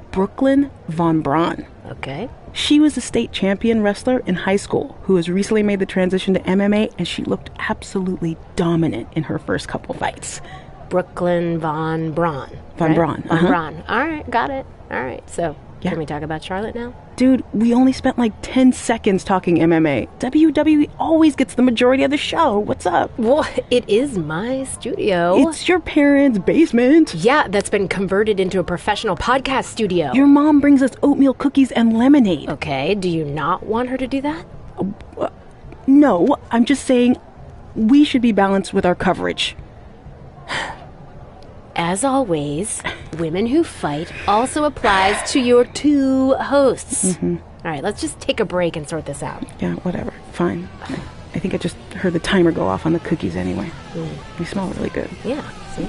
Brooklyn Von Braun. Okay. She was a state champion wrestler in high school who has recently made the transition to MMA, and she looked absolutely dominant in her first couple fights. Brooklyn Von Braun. Von Braun. Von Braun. All right, got it. All right, so can we talk about Charlotte now? Dude, we only spent like 10 seconds talking MMA. WWE always gets the majority of the show. What's up? Well, it is my studio. It's your parents' basement. Yeah, that's been converted into a professional podcast studio. Your mom brings us oatmeal cookies and lemonade. Okay, do you not want her to do that? No, I'm just saying we should be balanced with our coverage. As always, Women Who Fight also applies to your two hosts. All right, let's just take a break and sort this out. Yeah, whatever. Fine. I think I just heard the timer go off on the cookies anyway. They smell really good. Yeah, see?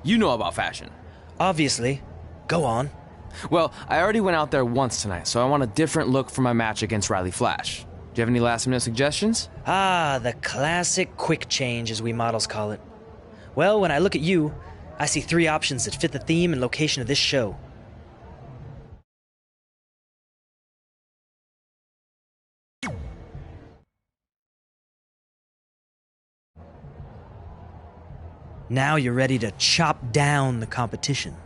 You know about fashion. Obviously. Go on. Well, I already went out there once tonight, so I want a different look for my match against Riley Flash. Do you have any last-minute suggestions? Ah, the classic quick change, as we models call it. Well, when I look at you, I see 3 options that fit the theme and location of this show. Now you're ready to chop down the competition.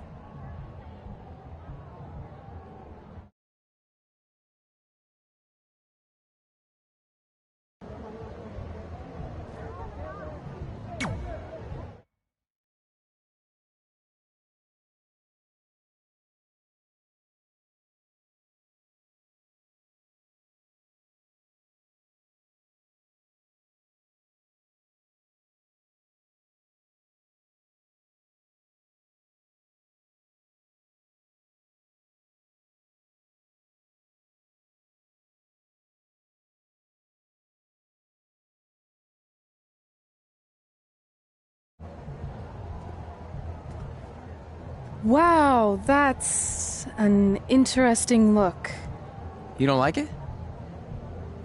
Wow, that's an interesting look. You don't like it?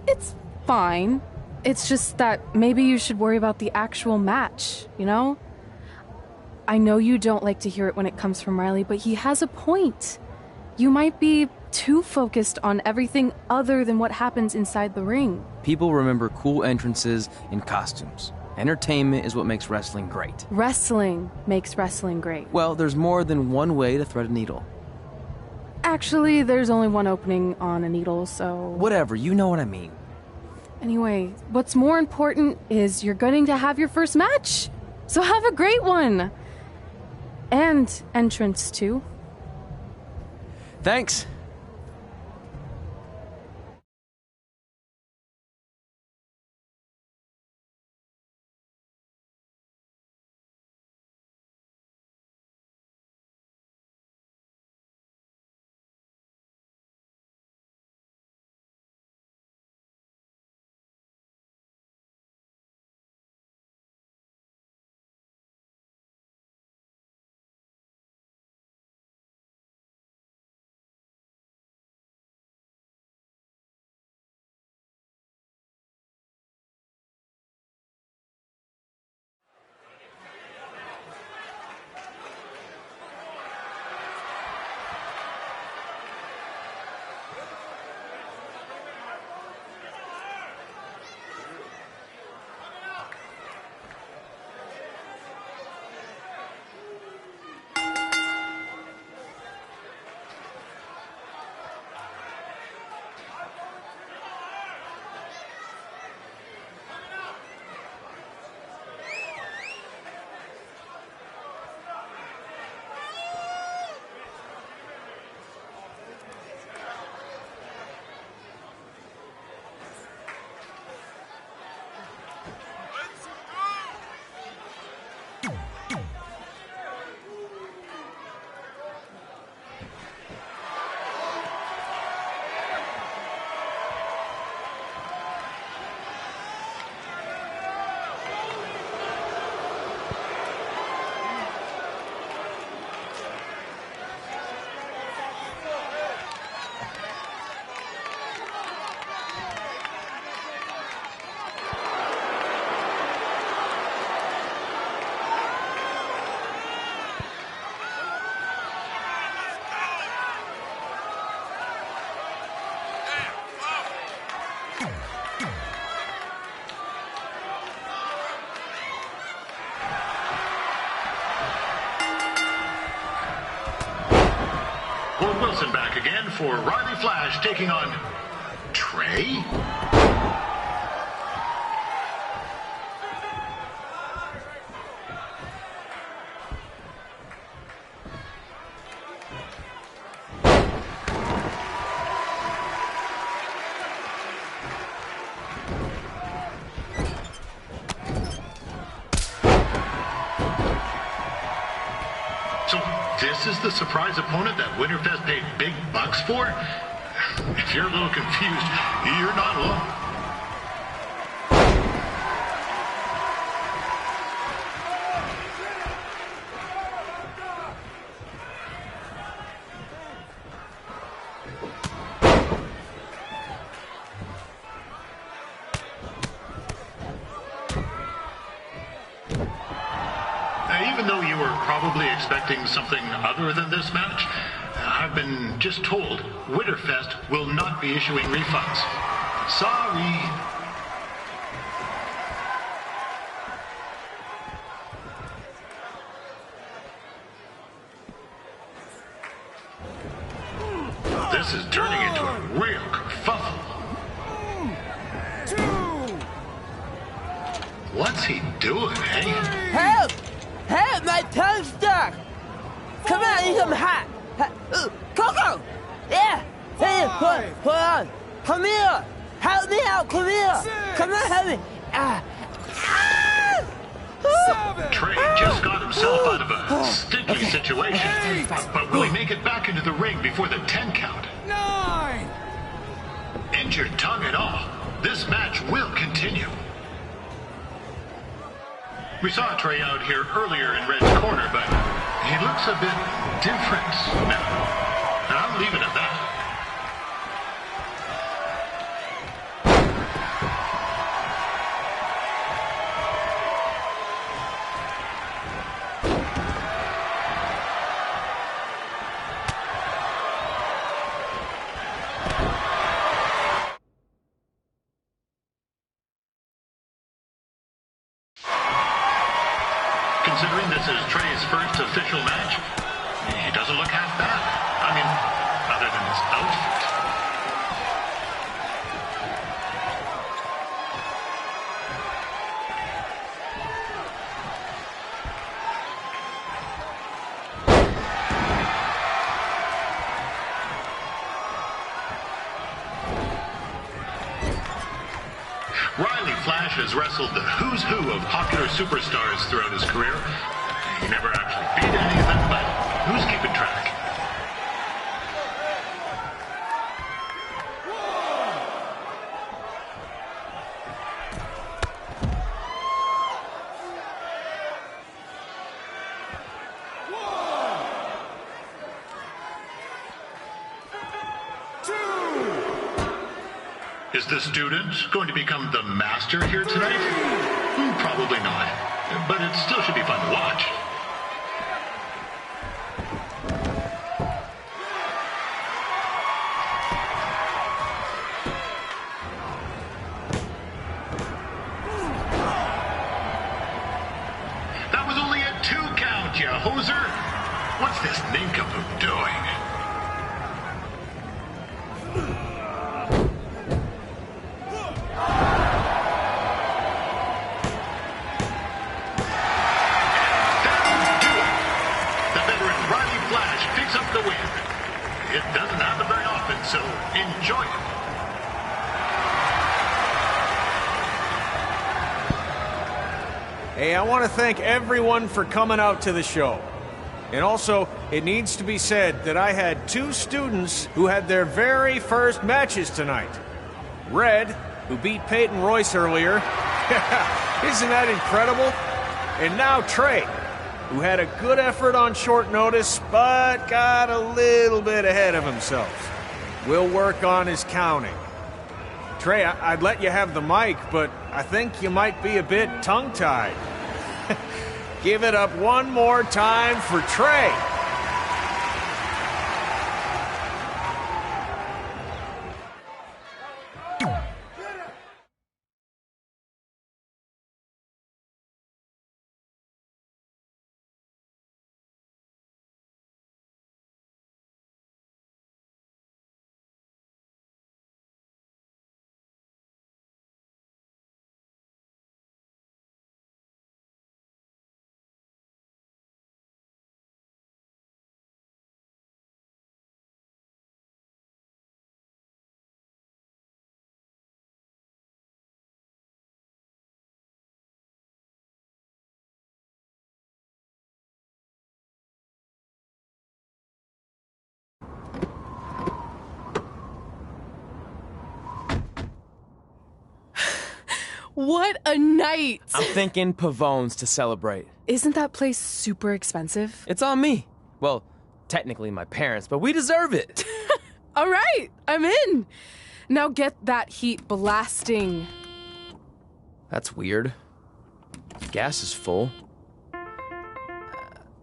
It's fine. It's just that maybe you should worry about the actual match, you know? I know you don't like to hear it when it comes from Riley, but he has a point. You might be too focused on everything other than what happens inside the ring. People remember cool entrances and costumes. Entertainment is what makes wrestling great. Wrestling makes wrestling great. Well, there's more than one way to thread a needle. Actually, there's only one opening on a needle, so... Whatever, you know what I mean. Anyway, what's more important is you're going to have your first match. So have a great one. And entrance, too. Thanks. Wilson back again for Riley Flash taking on Trey. This is the surprise opponent that Winterfest paid big bucks for? If you're a little confused, you're not alone. probably expecting something other than this match. I've been just told Winterfest will not be issuing refunds. Sorry. This is turning into a real kerfuffle. What's he doing, eh? Help! Help! My tongue's stuck! Come on, I need some hot! Coco! Yeah! Hey, hold on! Come here! Help me out! Come here! Come on, help me! Trey just got himself out of a sticky situation. But will he make it back into the ring before the 10 count? 9! Injured tongue and all, this match will continue. We saw Trey out here earlier in Red's corner, but he looks a bit different now. And I'll leave it at that. Considering this is Trey's first official match, he doesn't look half bad. I mean, other than his outfit. Riley Flash has wrestled the who's who of popular superstars throughout his career. He never actually beat any of them, but who's keeping track? Is the student going to become the master here tonight? Probably not, but it still should be fun to watch. That was only a 2 count, you hoser. What's this nincompoop doing? It doesn't happen very often, so enjoy it. Hey, I want to thank everyone for coming out to the show. And also, it needs to be said that I had 2 students who had their very first matches tonight. Red, who beat Peyton Royce earlier. Isn't that incredible? And now Trey, who had a good effort on short notice, but got a little bit ahead of himself. We'll work on his counting. Trey, I'd let you have the mic, but I think you might be a bit tongue-tied. Give it up one more time for Trey. What a night! I'm thinking Pavone's to celebrate. Isn't that place super expensive? It's on me. Well, technically my parents, but we deserve it. All right, I'm in. Now get that heat blasting. That's weird. Gas is full.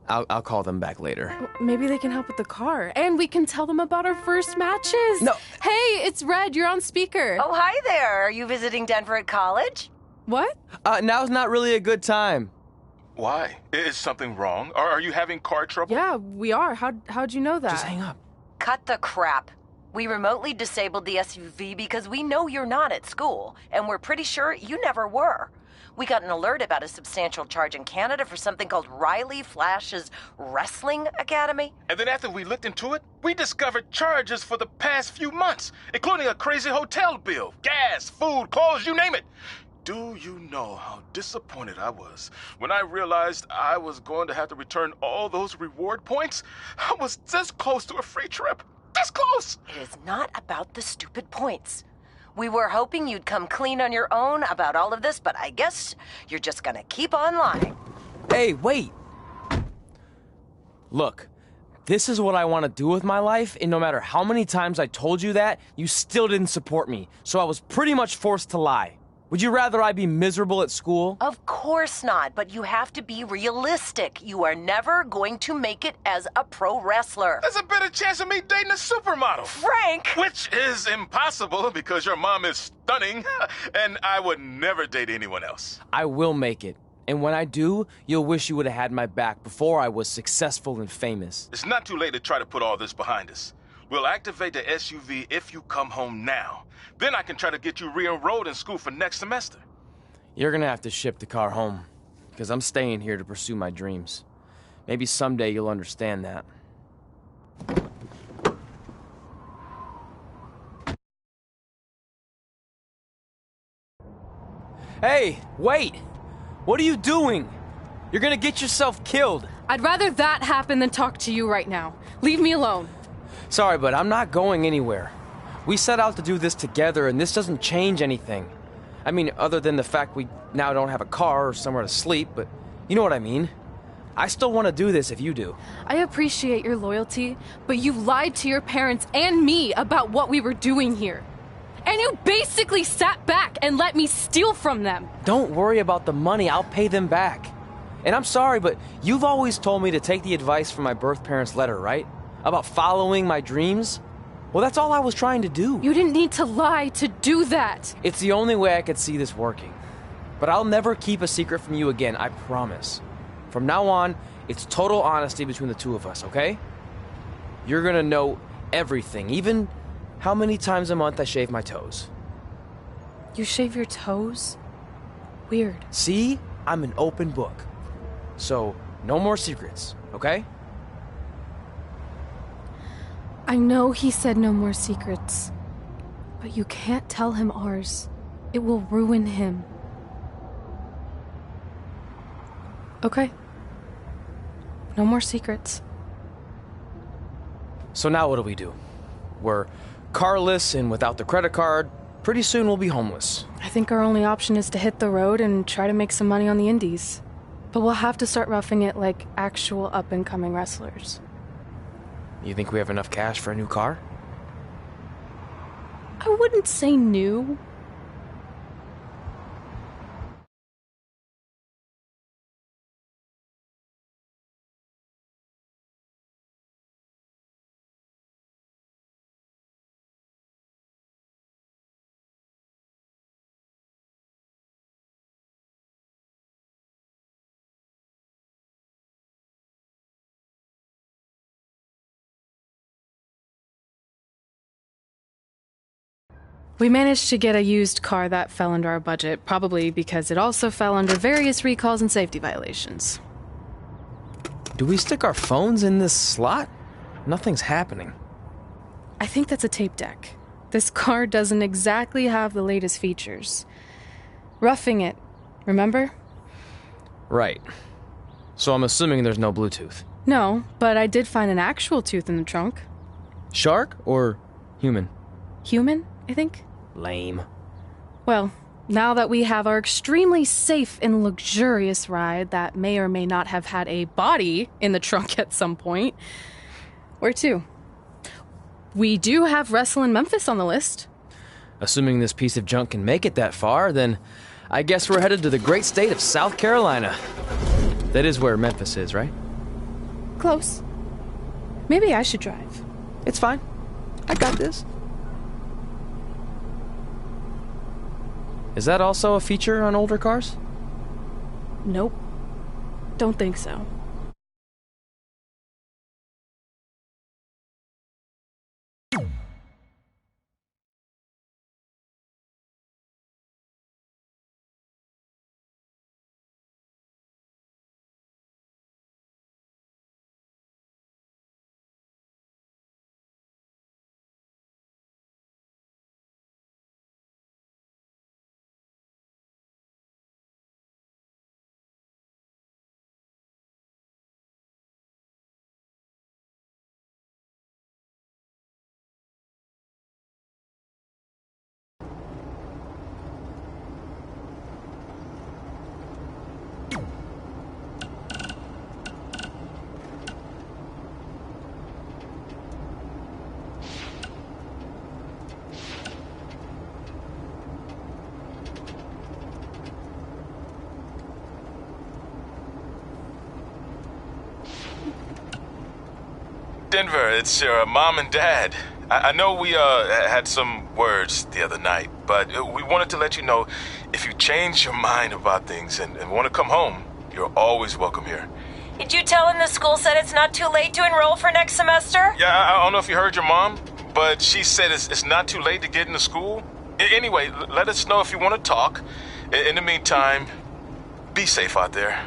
I'll call them back later. Maybe they can help with the car. And we can tell them about our first matches. No. Hey, it's Red. You're on speaker. Oh, hi there. Are you visiting Denver at college? What? Now's not really a good time. Why? Is something wrong? Are you having car trouble? Yeah, we are. How'd you know that? Just hang up. Cut the crap. We remotely disabled the SUV because we know you're not at school, and we're pretty sure you never were. We got an alert about a substantial charge in Canada for something called Riley Flash's Wrestling Academy. And then after we looked into it, we discovered charges for the past few months, including a crazy hotel bill, gas, food, clothes, you name it. Do you know how disappointed I was when I realized I was going to have to return all those reward points? I was this close to a free trip. This close! It is not about the stupid points. We were hoping you'd come clean on your own about all of this, but I guess you're just gonna keep on lying. Hey, wait! Look, this is what I want to do with my life, and no matter how many times I told you that, you still didn't support me, so I was pretty much forced to lie. Would you rather I be miserable at school? Of course not, but you have to be realistic. You are never going to make it as a pro wrestler. There's a better chance of me dating a supermodel. Frank! Which is impossible because your mom is stunning, and I would never date anyone else. I will make it. And when I do, you'll wish you would have had my back before I was successful and famous. It's not too late to try to put all this behind us. We'll activate the SUV if you come home now. Then I can try to get you re-enrolled in school for next semester. You're gonna have to ship the car home, because I'm staying here to pursue my dreams. Maybe someday you'll understand that. Hey, wait! What are you doing? You're gonna get yourself killed. I'd rather that happen than talk to you right now. Leave me alone. Sorry, but I'm not going anywhere. We set out to do this together, and this doesn't change anything. I mean, other than the fact we now don't have a car or somewhere to sleep, but you know what I mean. I still want to do this if you do. I appreciate your loyalty, but you lied to your parents and me about what we were doing here. And you basically sat back and let me steal from them. Don't worry about the money, I'll pay them back. And I'm sorry, but you've always told me to take the advice from my birth parents' letter, right? About following my dreams? Well, that's all I was trying to do. You didn't need to lie to do that. It's the only way I could see this working. But I'll never keep a secret from you again, I promise. From now on, it's total honesty between the two of us, okay? You're gonna know everything, even how many times a month I shave my toes. You shave your toes? Weird. See? I'm an open book. So, no more secrets, okay? I know he said no more secrets, but you can't tell him ours. It will ruin him. Okay. No more secrets. So now what do we do? We're carless and without the credit card. Pretty soon we'll be homeless. I think our only option is to hit the road and try to make some money on the indies. But we'll have to start roughing it like actual up-and-coming wrestlers. You think we have enough cash for a new car? I wouldn't say new. We managed to get a used car that fell under our budget, probably because it also fell under various recalls and safety violations. Do we stick our phones in this slot? Nothing's happening. I think that's a tape deck. This car doesn't exactly have the latest features. Roughing it, remember? Right. So I'm assuming there's no Bluetooth. No, but I did find an actual tooth in the trunk. Shark or human? Human, I think. Lame. Well, now that we have our extremely safe and luxurious ride that may or may not have had a body in the trunk at some point, where to? We do have Wrestle in Memphis on the list. Assuming this piece of junk can make it that far, then I guess we're headed to the great state of South Carolina. That is where Memphis is, right? Close. Maybe I should drive. It's fine. I got this. Is that also a feature on older cars? Nope. Don't think so. Denver, it's your mom and dad. I know we had some words the other night, but we wanted to let you know if you change your mind about things and want to come home, you're always welcome here. Did you tell him the school said it's not too late to enroll for next semester? Yeah, I don't know if you heard your mom, but she said it's not too late to get into school. Anyway, let us know if you want to talk. In the meantime, be safe out there.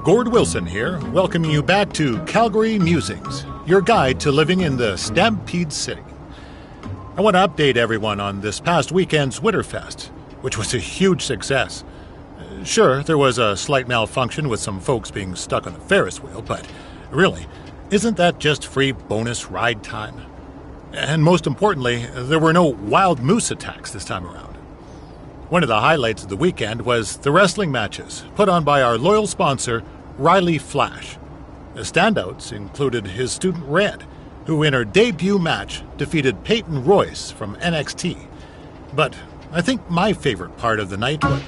Gord Wilson here, welcoming you back to Calgary Musings, your guide to living in the Stampede City. I want to update everyone on this past weekend's Winterfest, which was a huge success. Sure, there was a slight malfunction with some folks being stuck on a Ferris wheel, but really, isn't that just free bonus ride time? And most importantly, there were no wild moose attacks this time around. One of the highlights of the weekend was the wrestling matches put on by our loyal sponsor, Riley Flash. The standouts included his student Red, who in her debut match defeated Peyton Royce from NXT. But I think my favorite part of the night was